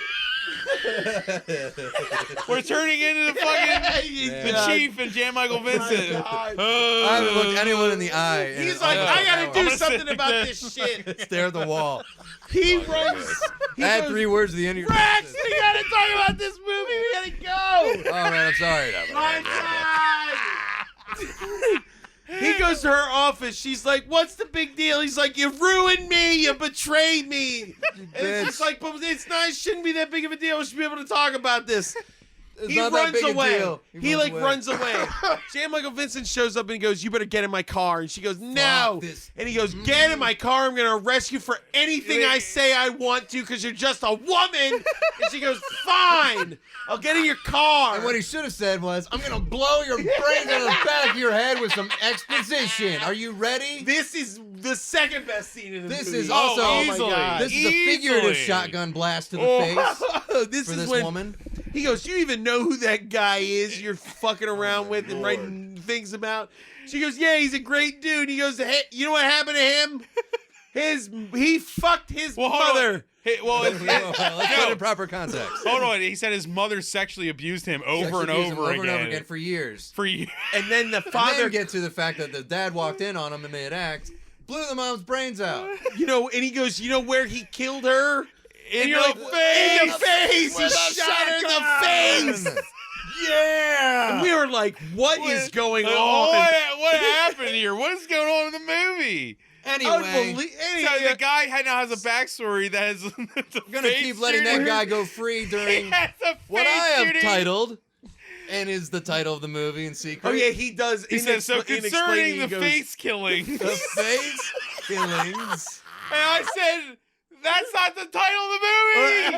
We're turning into the fucking the God. chief and Jan Michael Vincent. God. I haven't looked anyone in the eye. in He's an like, almost I gotta hour. do I'm something gonna about say this shit. Stare at the wall. He runs. He Add goes, 3 words to the end of your Rex, sentence. we gotta talk about this movie. We gotta go. All right, I'm sorry. My God. He goes to her office. She's like, "What's the big deal?" He's like, "You ruined me. You betrayed me." And it's just bitch. like, "But it's not. It shouldn't be that big of a deal. We should be able to talk about this." It's He not that runs big a away. deal. He like runs away. Jan Michael Vincent shows up and he goes, "You better get in my car." And she goes, "No." Fuck this. And he goes, "Get in my car. I'm gonna arrest you for anything I say I want to because you're just a woman." And she goes, "Fine. I'll get in your car." And what he should have said was, I'm going to blow your brains out of the back of your head with some exposition. Are you ready? This is the second best scene in the This movie. is also- oh my easily. God. This is a figurative Easily. shotgun blast to the Oh, face this for is this when woman. he goes, "You even know who that guy is you're fucking around with and writing things about?" She goes, "Yeah, he's a great dude." He goes, "Hey, you know what happened to him? He fucked his Well, hold on. mother." Hey, well, Let's put it in proper context. hold on. He said his mother sexually abused him over and Abused him over and over again. again for years. For you. And then the And father, then get to the fact that the dad walked in on him in mid-act, blew the mom's brains out. you know, and he goes, "You know where he killed her?" In you're the like, face. "In the face! He With a shot her in the face!" Yeah. And we were like, "What is going on?" What happened here? What is going on in the movie? Anyway, So the guy now has a backstory that is. I'm gonna keep letting that guy go free during what I have titled, and is the title of the movie in secret. Oh yeah, he does. He says, so in concerning explaining, the he goes, face killing. The face killings. And I said, that's not the title of the movie.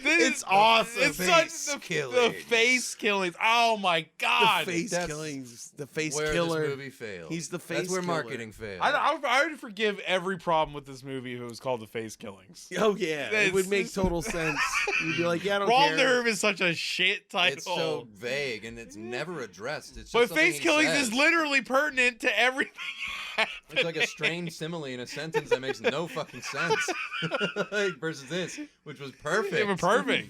It's awesome. It's Face such the killings. face killings. Oh my god. The face That's killings. The face Where killer. this movie failed. He's the face That's where killer. marketing failed. I would forgive every problem with this movie if it was called The Face Killings. Oh yeah, it would make total sense. You'd be like, "Yeah, I don't Raw care." Nerve is such a shit title. It's so vague and it's never addressed. It's just but something Face he Killings says. is literally pertinent to everything. It's like a strange simile in a sentence that makes no fucking sense. Like, versus this, which was perfect. They were perfect.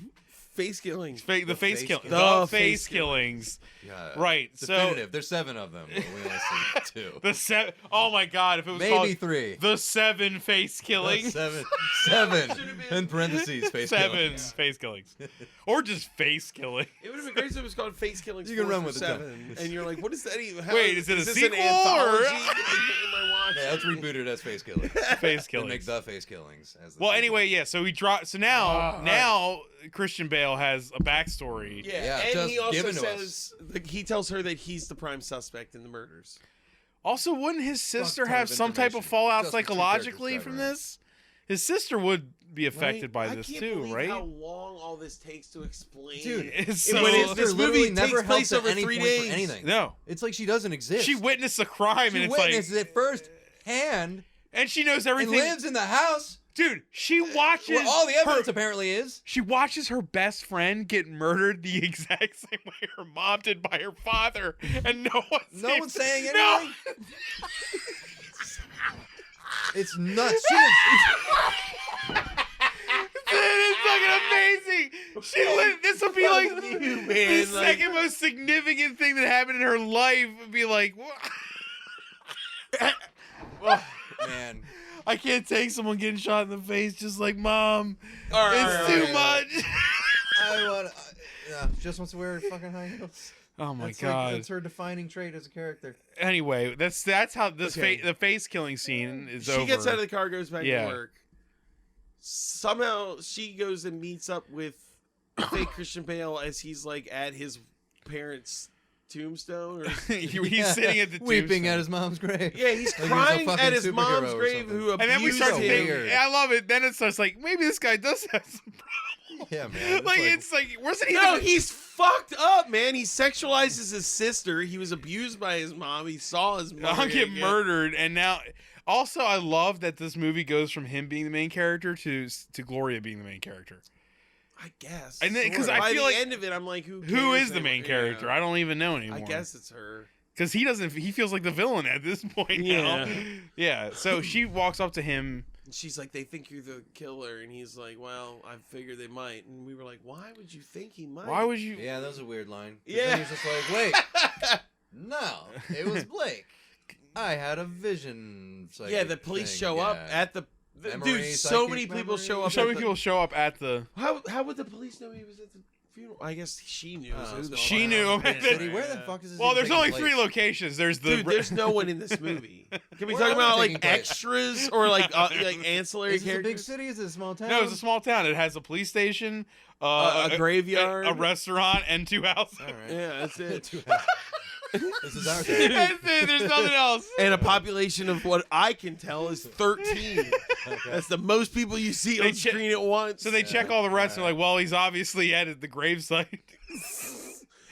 Face killings. The face face killings. killings. The face killings. Yeah. Right. So Definitive. There's 7 of them. But we only see 2. the 7. Oh my god! If it was Maybe called 3. the 7 face killings. 7. 7. In parentheses, face 7 killings. face killings, or just face killing. It would have been great if it was called Face Killings. You can 4 run for with it, 7, and you're like, "What is that even?" Wait, is it a this sequel, an anthology? or- Am I watching? Yeah, let's reboot it as face killings. Face And make killings. the face killings. As the Well, sequel. anyway, yeah. So we drop. So now Christian Bale has a backstory. Yeah, Yeah, and just he also given to says he tells her that he's the prime suspect in the murders. Also, wouldn't his sister ton have of some type of information. fallout Just the two psychologically characters from driving this? His sister would be affected Right? by I this can't too, believe right? How long all this takes to explain? Dude, It's It- so, when His it's- sister this literally movie never takes place helped over at any 3 point for days. anything. no. It's like she doesn't exist. She witnessed a crime, She and it's like, witnesses it first hand and she knows and everything. lives in the house. Dude, she watches. Well, all the evidence her, apparently is. She watches her best friend get murdered the exact same way her mom did by her father, and no one's saying anything. No. It's nuts. She is, It's fucking This would be like you, the man. Like, second most significant thing that happened in her life. Would be like, what? Man. I can't take someone getting shot in the face. Just like, Mom, all right, it's all too right. much. I want. Just wants to wear fucking high heels. Oh my That's god! Like, that's her defining trait as a character. Anyway, that's how this Okay. the face killing scene is She over. gets out of the car, goes back Yeah. to work. Somehow she goes and meets up with fake Christian Bale as he's like at his parents' tombstone. Or He's sitting at the weeping tombstone. at his mom's grave. yeah, he's Like he was a crying fucking at his superhero mom's or grave something. who abused And then we start so to think, weird. I love it. Then it starts like, maybe this guy does have some Yeah, man. like, it's like, wasn't he? No, he's fucked up, man. He sexualizes his sister. He was abused by his mom. He saw his mom get murdered, and now. Also, I love that this movie goes from him being the main character to Gloria being the main character. I guess. And then- 'cause Sort of. I By feel the like- end of it, I'm like, who Who cares is the main anymore? character? Yeah. I don't even know anymore. I guess it's her. Because he doesn't. He feels like the villain at this point now. Yeah. Yeah. So she walks up to him. And she's like, they think you're the killer. And he's like, well, I figured they might. And we were like, why would you think he might? Why would you? Yeah, that was a weird line. 'Cause Yeah. Then he's just like, wait, no, it was Blake. I had a vision. Yeah, the police thing, show up yeah. at the... Memory, dude, so psychic many people memory. show up So at many the... people show up at the. How would the police know he was at the funeral? I guess she knew. Oh, so who the she fuck knew knows? him at the- City, where the fuck is this? Well, even there's taking only place? 3 locations. There's the. Dude, there's no one in this movie. Can we Where talk are about they like taking place? extras or like ancillary Is this a big characters? city? Is it a small town? No, it's a small town. It has a police station, A graveyard. a restaurant, and 2 houses. All right. Yeah, that's it. This is our That's town. it. There's nothing else. And a population of what I can tell is 13. That's the most people you see They on screen at once. So they check all the rest. And they're like, well, he's obviously at the gravesite.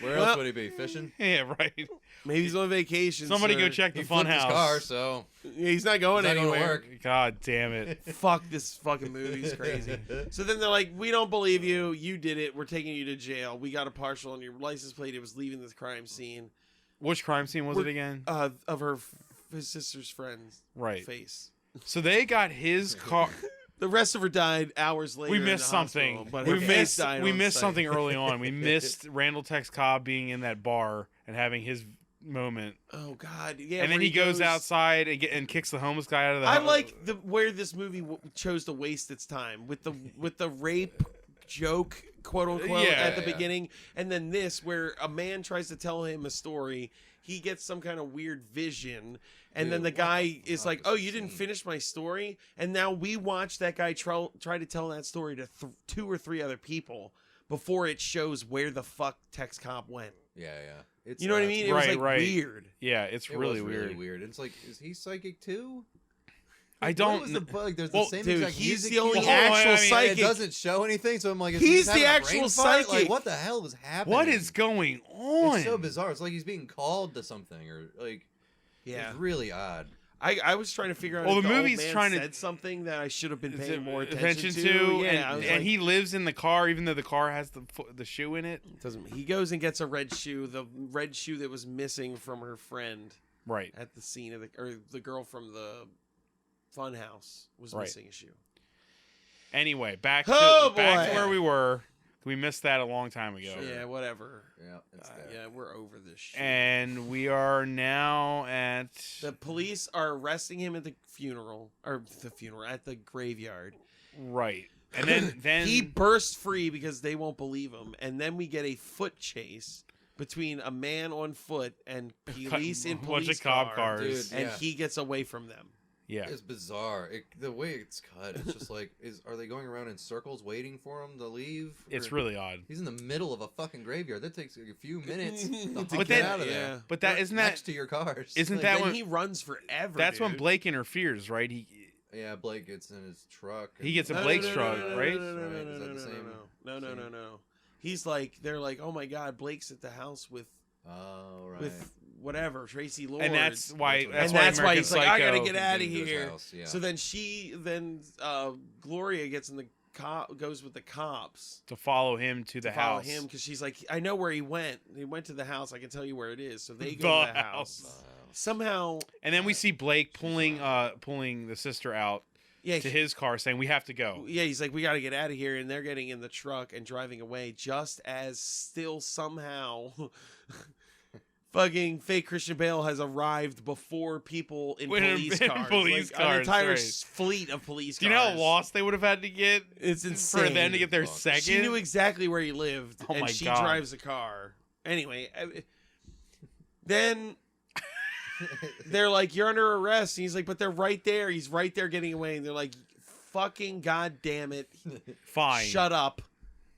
Where Well- else would he be? Fishing? Yeah, right. Maybe he's on vacation. Somebody sir. go check the He fun flipped his house. car, so Yeah, he's not going He's not gonna anywhere. work. God damn it. Fuck, this fucking movie's crazy. So then they're like, we don't believe you. You did it. We're taking you to jail. We got a partial on your license plate. It was leaving the crime scene. Which crime scene was it again? Of his sister's friend's Right. face. So they got his car. The rest of her died hours later. We in missed the hospital, something. but We her face missed. died We on missed site. something early on. We missed Randall Tex Cobb being in that bar and having his moment. Oh God, yeah. And then where he goes outside and kicks the homeless guy out of the I house. like where this movie chose to waste its time with the rape joke, quote unquote, Yeah, at the yeah. beginning, and then this where a man tries to tell him a story. He gets some kind of weird vision, and Dude, then the what guy the is fuck like, is "Oh, this you didn't scene?" finish my story," and now we watch that guy try to tell that story to 2 or 3 other people before it shows where the fuck Tex Cobb went. yeah. It's You know what I nuts. mean? It was Right, like right. weird. Yeah, it's It really was weird. weird. It's like, is he psychic too? I What don't. was the bug? There's Well, the same dude, exact he's music the only cue. actual I mean, psychic. It doesn't show anything, so I'm like, is he He's just the having a actual brain fart? psychic. Like, what the hell was happening? What is going on? It's so bizarre. It's like he's being called to something, or like, Yeah, it's really odd. I was trying to figure out. Well, if the the old movie's man trying to- said something that I should have been Is paying it more attention to. Yeah, I was and like, he lives in the car, even though the car has the shoe in it. doesn't. He goes and gets a red shoe, the red shoe that was missing from her friend Right. at the scene of the girl from the fun house was Right. missing a shoe. Anyway, back Oh, to back to boy. where we were. We missed that a long time ago. Yeah, whatever. Yeah, it's there. Yeah, we're over this shit. And we are now at The police are arresting him at the funeral, at the graveyard. right. And then he bursts free because they won't believe him, and then we get a foot chase between a man on foot and police in bunch police of cop car, cars. Dude. and Yeah. he gets away from them. Yeah. It's bizarre. The way it's cut, it's just like, are they going around in circles waiting for him to leave? It's Or- really odd. He's in the middle of a fucking graveyard. That takes like a few minutes to But get then- out of yeah. there. But that Right isn't that next to your cars. isn't Like, that then when he runs forever. that's when dude. Blake interferes, right? Yeah, Blake gets in his truck. He gets a No, Blake's no, no, truck, no, no, right? No, no, Right, no, is no, that the no, same- no, no, no, same- no. He's like, they're like, oh my god, Blake's at the house with Oh, right. whatever Tracy Lord, And that's why That's and that's why American he's like, I gotta Psycho- get out of Into his here. house, yeah. So then Gloria gets in the goes with the cops to follow him to the to follow house. him because she's like, I know where he went. He went to the house. I can tell you where it is. So they go The to the house. house. Somehow, And then we see Blake pulling the sister out to his car saying, we have to go. Yeah, he's like, we got to get out of here. And they're getting in the truck and driving away just as still somehow fucking fake Christian Bale has arrived before people in police cars. An entire fleet of police cars. Do you know how lost they would have had to get? It's insane. For them to get their second? She knew exactly where he lived, and she drives a car. Anyway, then they're like, you're under arrest. And he's like, but they're right there. He's right there getting away. And they're like, fucking goddamn it. Fine. Shut up.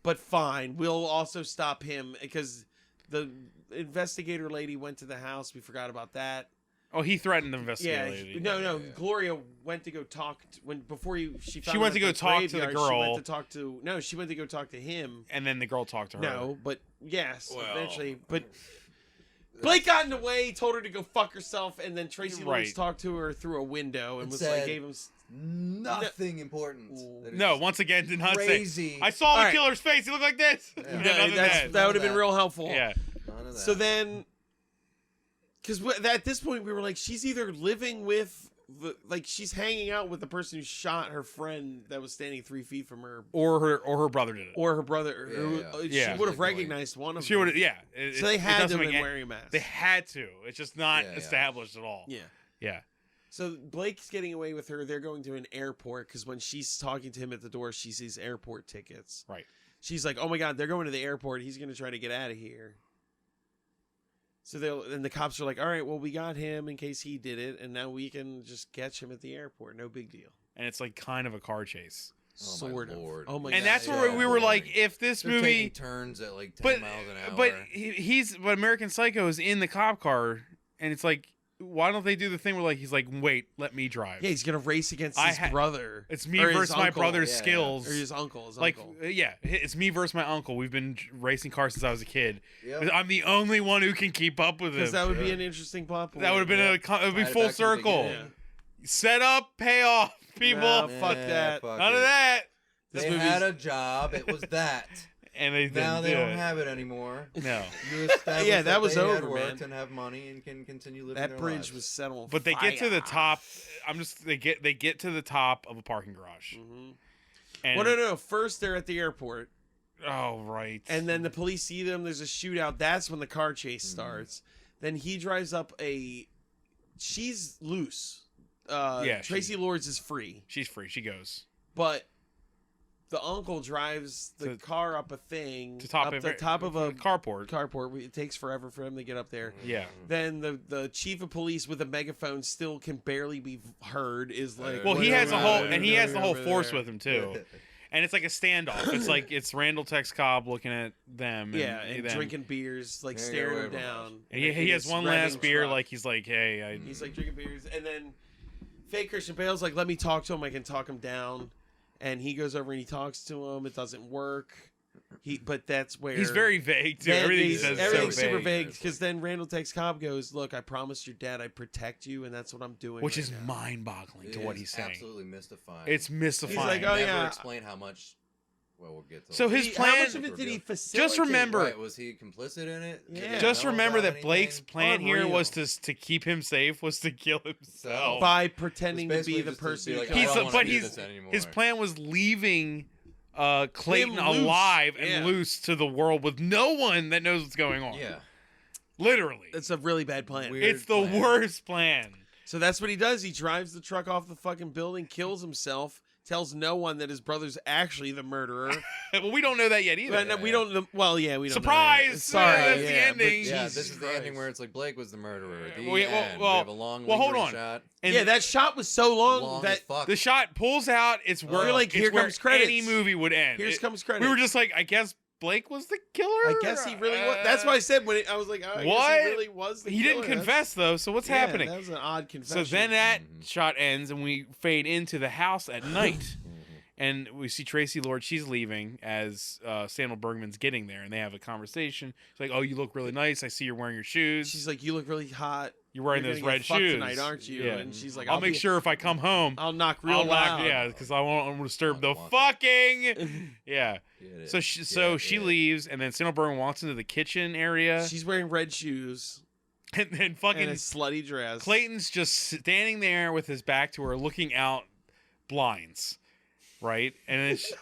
But fine. We'll also stop him because the investigator lady went to the house. We forgot about that. Oh, he threatened the investigator lady. No. Gloria went to go talk she went to go talk to the girl. She went to go talk to him. And then the girl talked to her. No, but yes, eventually. But Blake got in the way, told her to go fuck herself, and then Tracy Lords talked to her through a window and was like, gave him nothing important. No, once again, did not crazy. say. I saw the killer's face. He looked like this. Yeah. That would have been real helpful. Yeah. None of that. So then, because at this point we were like, she's either living with, she's hanging out with the person who shot her friend that was standing 3 feet from her, or her brother did it, or her brother. She would have recognized one of them. She would have, so they had to have been wearing a mask. They had to. It's just not established at all. Yeah. So Blake's getting away with her. They're going to an airport because when she's talking to him at the door, she sees airport tickets. Right. She's like, "Oh my God, they're going to the airport. He's going to try to get out of here." So the cops are like, "All right, well, we got him in case he did it, and now we can just catch him at the airport. No big deal." And it's like kind of a car chase. Sort of. Oh my God. And that's where we were like, if this They're movie taking turns at like 10 miles an hour. But American Psycho is in the cop car, and it's like, why don't they do the thing where he's like, wait, let me drive? Yeah, he's gonna race against his brother. It's me versus my brother's skills. Or his uncle. It's me versus my uncle. We've been racing cars since I was a kid. Yep. I'm the only one who can keep up with him. Because that would be an interesting plot point. That would have been it would be full circle. Set up, pay off, people. Nah, fuck that. None of that. They had a job. It was that. And they now they don't have it anymore. No. That was over, man. man. And have money and can continue living. That bridge was set on But they get to the top. They get to the top of a parking garage. Mm-hmm. And well, no. First, they're at the airport. Oh, right. And then the police see them. There's a shootout. That's when the car chase starts. Then he drives up she's loose. Tracy Lords is free. She's free. She goes. But the uncle drives the car up a thing to top the top of a carport. It takes forever for him to get up there. Yeah. Then the chief of police with a megaphone still can barely be heard. Is like, well, he has the whole force with him too. And it's like a standoff. It's like it's Randall Tex Cobb looking at them. And drinking beers, like staring him down. And he has one last beer, like he's like, hey, he's like drinking beers, and then fake Christian Bale's like, let me talk to him. I can talk him down. And he goes over and he talks to him. It doesn't work. But that's where he's very vague too. Everything he says everything's super vague. Because then Randall Tex Cobb goes, "Look, I promised your dad I'd protect you, and that's what I'm doing." Which is mind-boggling to what he's saying. Absolutely mystifying. It's mystifying. He's like, "Oh never explain how much." Well, we'll get to. So his plan. How much of it did he facilitate? Just remember, right, was he complicit in it? Yeah. Just remember that Blake's plan here was to keep him safe, was to kill himself by pretending to be the person. His plan was leaving Clayton alive and loose to the world with no one that knows what's going on. Yeah, literally, it's a really bad plan. It's the worst plan. So that's what he does. He drives the truck off the fucking building, kills himself. Tells no one that his brother's actually the murderer. Well, we don't know that yet either. No, we don't. Well, yeah, we don't. Surprise! Sorry, that's the ending. Yeah, this is the ending where it's like Blake was the murderer. We have a long, hold on. Shot. And that shot was so long that the shot pulls out. It's where you're like, here comes credits. Any movie would end. Here comes credits. We were just like, I guess Blake was the killer. I guess he really was. That's why I said I was like, I guess he really was the killer. He didn't confess though. So what's happening? That was an odd confession. So then that shot ends, and we fade into the house at night. And we see Tracy Lord. She's leaving as Samuel Bergman's getting there, and they have a conversation. She's like, "Oh, you look really nice. I see you're wearing your shoes." She's like, "You look really hot. You're wearing those red shoes tonight, aren't you?" Yeah. And she's like, "I'll make sure if I come home, I'll knock real loud." Yeah, because I won't disturb the fucking. Yeah. So she leaves, and then Samuel Bergman walks into the kitchen area. She's wearing red shoes. And then fucking and a slutty dress. Clayton's just standing there with his back to her, looking out blinds, right? And it's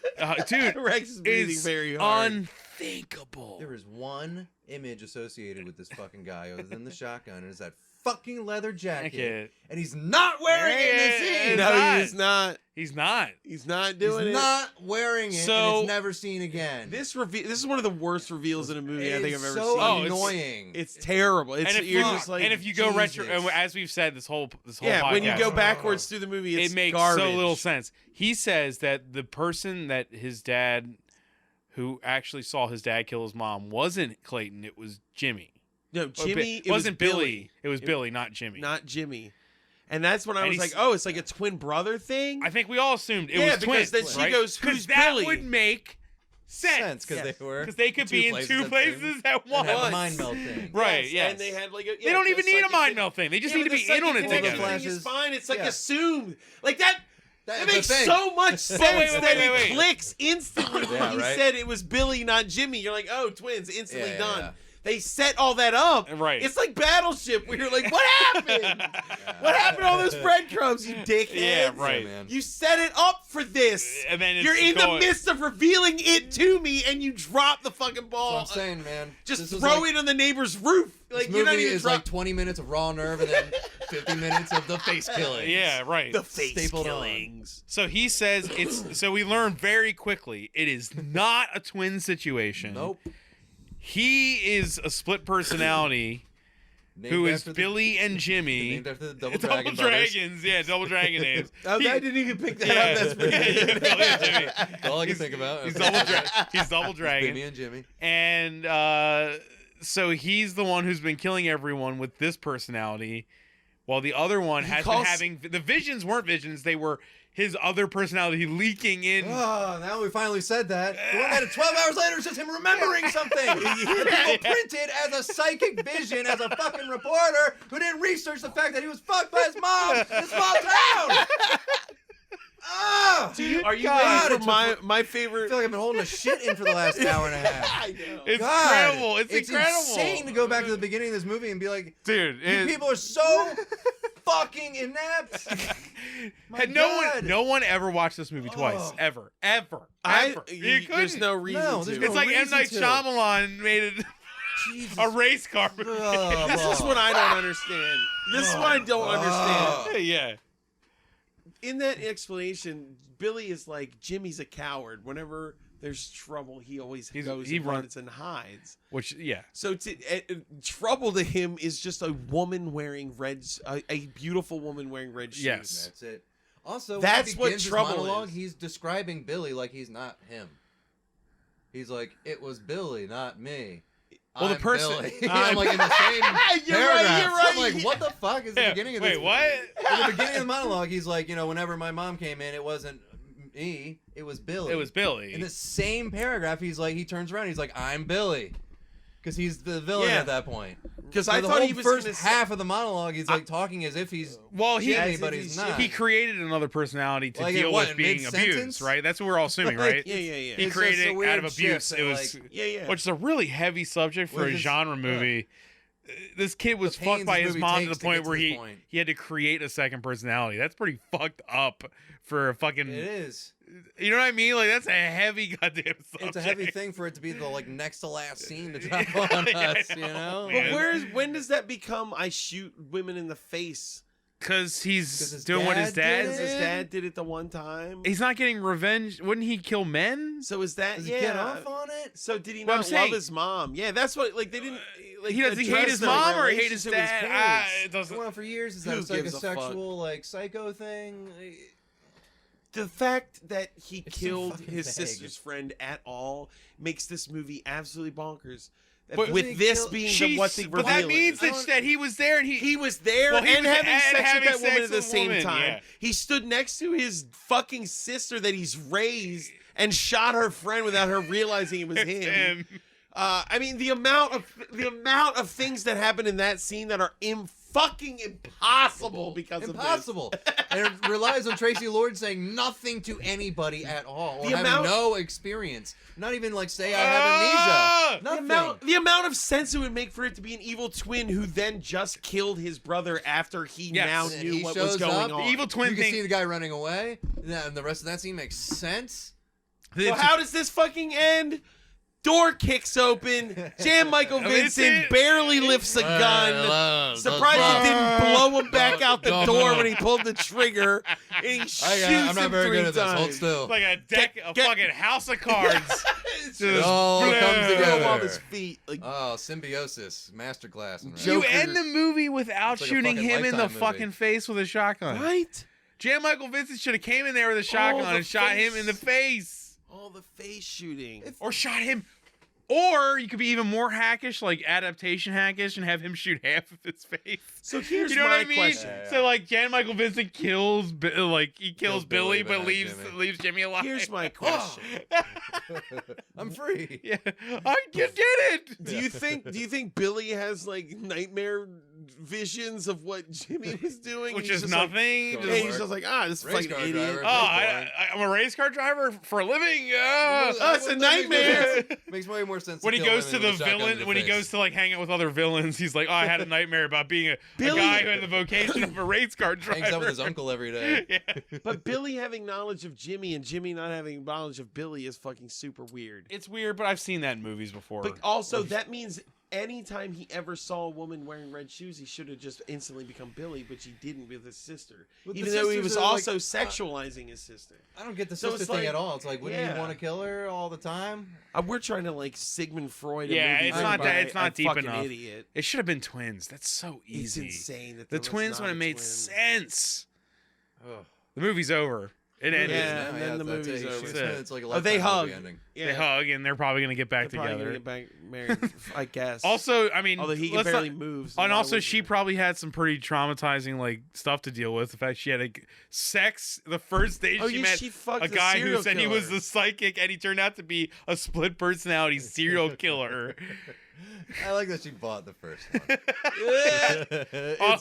dude, Rex is breathing it's very hard. unthinkable. There is one image associated with this fucking guy other than the shotgun, and it's that fucking leather jacket. And he's not wearing it in the scene. No, he's not. He's not. He's not doing He's it. not wearing it, So- and it's never seen again. This is one of the worst reveals in a movie I think I've ever so seen. Oh, annoying. It's terrible. It's And if you're you, just like, and if you go retro, Jesus. as we've said this whole yeah, when you podcast, go backwards through the movie, it's it makes garbage. so little sense. He says that the person that his dad, who actually saw his dad kill his mom, wasn't Clayton. It was Jimmy. No, Jimmy. It wasn't Billy. It was Billy, not Jimmy. Not Jimmy. And that's when I And was like, he's- oh, it's like a twin brother thing. I think we all assumed it Yeah, was because twins. then she right? goes, "Who's because that Billy?" would make sense. because Yes. they were Because they could be in two places at and once. have a mind melt thing. Right, yes. And they had like They don't even need a mind melt thing. They just need to be in on it All the together. flashes. It's fine. It's like Yeah. assumed. Like that. That That's makes the thing. so much sense wait, that wait. it clicks instantly when Yeah, he right? said it was Billy, not Jimmy. You're like, oh, twins, instantly Yeah, done. yeah. They set all that up. Right. It's like Battleship where you're like, what happened? What happened to all those breadcrumbs, you dickheads? Yeah, right. man. You set it up for this. And then it's You're in going- the midst of revealing it to me, and you drop the fucking That's ball. what I'm saying, man. Just This is throw like, it on the neighbor's roof. Like This you're not movie even is drop like 20 minutes of raw nerve and then 50 minutes of the face killing. Yeah, right. the face stapled on. killings. So he says it's. So we learn very quickly it is not a twin situation. Nope. He is a split personality Named who is after the- Billy and Jimmy. Named after the Double Double Dragon brothers. Dragons, yeah, Double Dragon names. Oh, He- I didn't even pick that yeah, up. That's pretty yeah, good. Billy and Jimmy. That's all I can think about. He's Double Dragon. Jimmy and Jimmy. And so he's the one who's been killing everyone with this personality, while the other one has been having the visions weren't visions; they were his other personality leaking in. Oh, now we finally said that. The one that 12 hours later is just him remembering something. That people printed as a psychic vision as a fucking reporter who didn't research the fact that he was fucked by his mom in a small town. Ah! Are you God, ready for it's my I favorite? feel like I've been holding a shit in for the last hour and a half. I know. It's God, incredible! It's incredible! insane to go back to the beginning of this movie and be like, dude. you people are so fucking inept. My Had God. no one ever watched this movie twice, Oh. ever. You There's couldn't. no reason No, to. there's It's no like M. reason Night to. Shyamalan made it Jesus. a race car movie. This is what I don't understand. This is what I don't understand. Yeah. In that explanation, Billy is like, Jimmy's a coward. Whenever there's trouble, he always He and run- runs and hides. Which, yeah. So trouble to him is just a woman wearing red, a beautiful woman wearing red shoes. Yes. That's it. Also, That's when what he begins his trouble monologue, is. he's describing Billy like he's not him. He's like, it was Billy, not me. Well, the I'm person- Billy. I'm like in the same You're paragraph. right, you're right. I'm like, what the fuck is the Yeah, beginning of wait, this? what? At the beginning of the monologue, he's like, whenever my mom came in, it wasn't me, it was Billy. It was Billy. In the same paragraph, he's like, he turns around, he's like, I'm Billy. Because he's the villain Yeah. at that point. Because For I the thought whole he was first gonna half of the monologue, he's like talking as if he's Well, he Jimmy, as if but he's he's Jimmy. not. he created another personality to Like, deal what, with being mid-sentence? abused, right? That's what we're all assuming, right? Yeah. He It's just created a it weird out of abuse. shift It that, was, like, Yeah. which is a really heavy subject for Which a is- genre movie. This kid was The fucked pains by this his movie mom to the takes to point get to where this he point. he had to create a second personality. That's pretty fucked up for a fucking. It is. You know what I mean? Like that's a heavy goddamn subject. It's a heavy thing for it to be the like next to last scene to drop on Yeah, I us, you know? man. But when does that become I shoot women in the face? Because he's 'Cause his doing what his dad dad. did Because his dad did it the one time. He's not getting revenge. Wouldn't he kill men? So is that Does he yeah? get off on it? So did he Well, I'm not saying- love his mom? Yeah, that's what like they didn't. Like, Does he hate address his their mom or hate his relationship with dad? parents. It doesn't. Well, for years, is Who that it's like a gives a fuck? sexual, like, psycho thing? The fact that he It's so killed fucking his vague. sister's friend at all makes this movie absolutely bonkers. But- with Doesn't he this kill- being what the but reveal that means is. that he was there and He was there Well, he and was- having and sex having with that woman sex at the with same woman, time. yeah. He stood next to his fucking sister that he's raised and shot her friend without her realizing it was him. I mean, the amount of things that happen in that scene that are fucking impossible because Impossible. And it relies on Tracy Lord saying nothing to anybody at all, or The having amount- no experience. Not even like say I have amnesia. Nothing. The amount of sense it would make for it to be an evil twin who then just killed his brother after he now And knew he what was shows going up, on. The evil twin You can thing. see the guy running away, and the rest of that scene makes sense. So how does this fucking end? Door kicks open. Jan Michael Vincent barely lifts a gun. Surprised it didn't blow him back out the door when he pulled the trigger. And he shoots I'm not him very 3 good at this. Hold times. still. Like a deck, a fucking house of cards. It all comes Blow together. off his feet. Like, Oh, symbiosis, masterclass. in that. Joker. You end the movie without It's like a shooting fucking him in the Lifetime movie. fucking face with a shotgun. right? Jan Michael Vincent should have came in there with a shotgun the and shot him face. in the face. All the face shooting. Or shot him. Or you could be even more hackish, like adaptation hackish, and have him shoot half of his face. So here's You know my what I mean? question. So like Jan Michael Vincent kills, he kills Billy, but not leaves Jimmy. leaves Jimmy alive. Here's my question. I'm free. Yeah, you did it. Do you think Billy has like nightmare visions of what Jimmy was doing? Which He's is just like- nothing. Go and to he's work. just like, this Race fucking car idiot. driver. Oh, I'm a race car driver for a living. it's a nightmare. Makes way more sense. When he kill goes to women the with a shotgun villain, in when he face. goes to like hang out with other villains, he's like, I had a nightmare about being a Billy- guy who had the vocation of a race car driver. hangs out with his uncle every day. Yeah. But Billy having knowledge of Jimmy and Jimmy not having knowledge of Billy is fucking super weird. It's weird, but I've seen that in movies before. But also, that means anytime he ever saw a woman wearing red shoes, he should have just instantly become Billy, which he didn't with his sister. But the Even though he sisters was are, like, also sexualizing his sister. I don't get the So sister it's thing like- at all. It's like, wouldn't yeah. you want to kill her all the time? We're trying to like Sigmund Freud. A Yeah, movie it's written not by that- it's not a deep fucking enough. Idiot. It should have been twins. That's so It's easy. insane that The there was twins not would have a made twin. sense. Ugh. The movie's over. It ended. Yeah, and then the that's movie's it. over. It's like a Oh, they Lifetime hug. movie ending. Yeah, They hug, and they're probably gonna get back they're probably together. gonna get back married, I guess. Also, I mean, although he can let's barely not- move. so And why also, would she you? probably had some pretty traumatizing like stuff to deal with. The fact she had sex the first day she met she fucked a the guy who serial said he was killer. the psychic, and he turned out to be a split personality serial killer. I like that she bought the first one.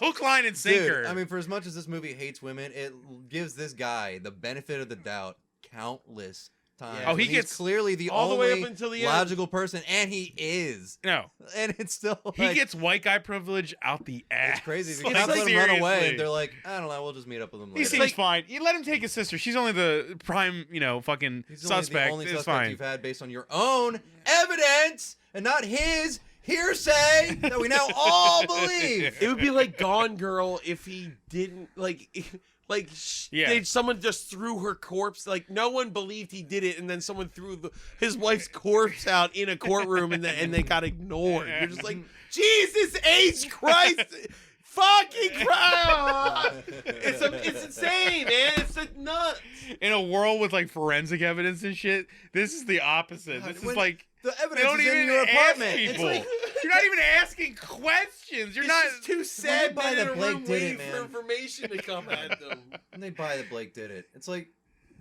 Hook, line, and sinker. Dude, I mean, for as much as this movie hates women, it gives this guy the benefit of the doubt countless times. Oh, he He's gets clearly the all the way only up until the end. logical person, and he is. no, And it's still like, he gets white guy privilege out the ass. it's crazy. Like, Because let him run away, seriously. and they're like, I don't know, we'll just meet up with him He later. seems fine. You let him take his sister. She's only the prime, fucking He's suspect. the only It's suspect fine. you've had based on your own evidence, and not his hearsay that we now all believe. It would be like Gone Girl if he didn't Yeah. someone just threw her corpse. Like no one believed he did it, and then someone threw his wife's corpse out in a courtroom, and they got ignored. You're just like, Jesus H Christ, fucking Christ! It's insane, man. It's like nuts. In a world with like forensic evidence and shit, this is the opposite. God, This is when like the they evidence don't is even in your ask apartment. It's people. like, You're not even asking questions. You're It's not. just too sad buy men in that a Blake room did waiting it, for man. information to come at them. and they buy that Blake did it. It's like,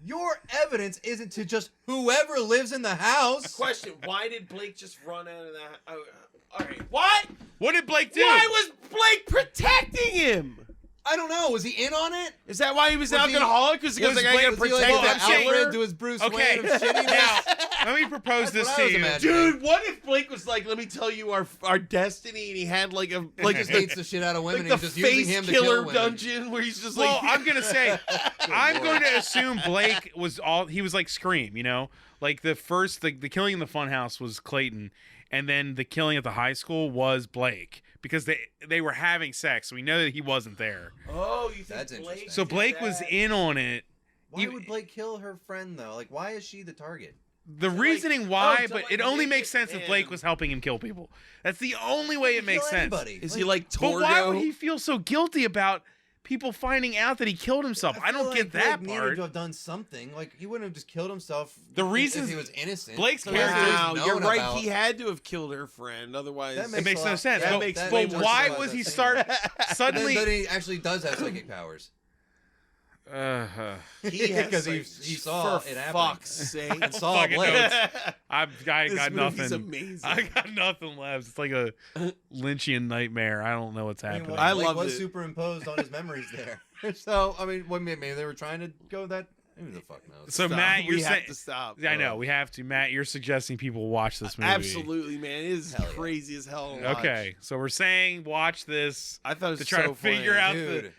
your evidence isn't to just whoever lives in the house. Question: why did Blake just run out of that? All right, what? What did Blake do? Why was Blake protecting him? I don't know. Was he in on it? Is that why he was an Was he- alcoholic? Because Was like, I gotta was he protect like that the saying- Alfred to his Bruce Okay, Wayne of shittiness? now let me propose That's this what to I was you. imagining. Dude, what if Blake was like, let me tell you our destiny, and he had like a Like just hates the shit out of women. like and the he's just using face him to kill killer women. dungeon where he's just Well, like, I'm gonna say, I'm Lord. going to assume Blake was all he was like Scream, like the first the killing in the funhouse was Clayton, and then the killing at the high school was Blake because they were having sex. So we know that he wasn't there. oh, you think That's Blake interesting. So did Blake was that? in on it. Why You- would Blake kill her friend though? Like, why is she the target? The like- reasoning why, to, but like, it only make makes it sense if Blake him. was helping him kill people. That's the only way it makes Kill sense. anybody. Is he like Torgo? But why would he feel so guilty about people finding out that he killed himself? I feel don't get like that Blake needed part. to have done something. Like, he wouldn't have just killed himself. The if reasons- he was innocent. Blake's So he has to character- have Wow, you're known right. about- He had to have killed her friend, otherwise That It makes a no lot- sense. that But, makes but way but more why sense was than he that start scene. suddenly? Then he actually does have psychic powers. He has because he saw for it happen. fuck's sake. And saw Fucking Blade. notes. I This got movie's nothing. amazing. I got nothing left. It's like a Lynchian nightmare. I don't know what's happening. I Blake loved was it. superimposed on his memories there. So I mean, maybe they were trying to go that. Who the fuck knows? So Stop. Matt, you're we saying have to stop. I know we have to. Matt, you're suggesting people watch this movie. Absolutely, man. It is Hell yeah. crazy as hell. To watch. Okay, so we're saying watch this I thought it was to try so to figure funny. out Dude,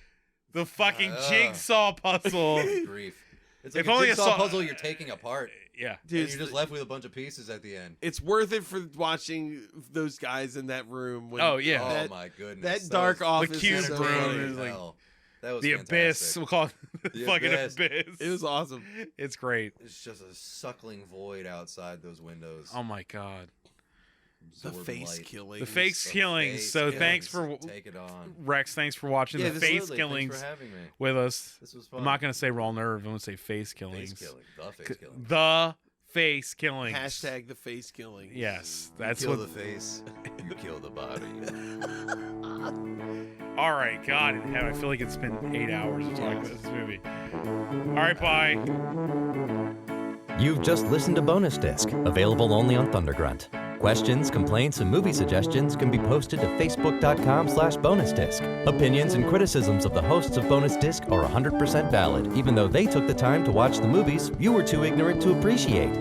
the fucking jigsaw puzzle. grief. It's like If a only I jigsaw saw- puzzle you're taking apart, Yeah. Dude, and you're just left with a bunch of pieces at the end. it's worth it for watching those guys in that room. When, Oh, yeah. Oh that, my goodness. that dark was office. cube is so room funny. is like- hell. That was The fantastic. abyss. We'll call it the The fucking abyss. abyss. It was awesome. It's great. It's just a suckling void outside those windows. Oh my god. The Absorbing face light. killing. The face The killings. face So killings. thanks for Take it on. Rex. Thanks for watching Yeah, the this- face Absolutely. killings Thanks for having me. with us. This was fun. I'm not gonna say raw nerve. I'm gonna say face killings. Face killing. The face killing. The face killings. Hashtag the face killing. Yes, You that's kill what. the face. You kill the body. All right, God in heaven, I feel like it's been 8 hours to talk about this movie. All right, bye. You've just listened to Bonus Disc, available only on Thundergrunt. Questions, complaints, and movie suggestions can be posted to facebook.com/bonusdisc. Opinions and criticisms of the hosts of Bonus Disc are 100% valid, even though they took the time to watch the movies you were too ignorant to appreciate.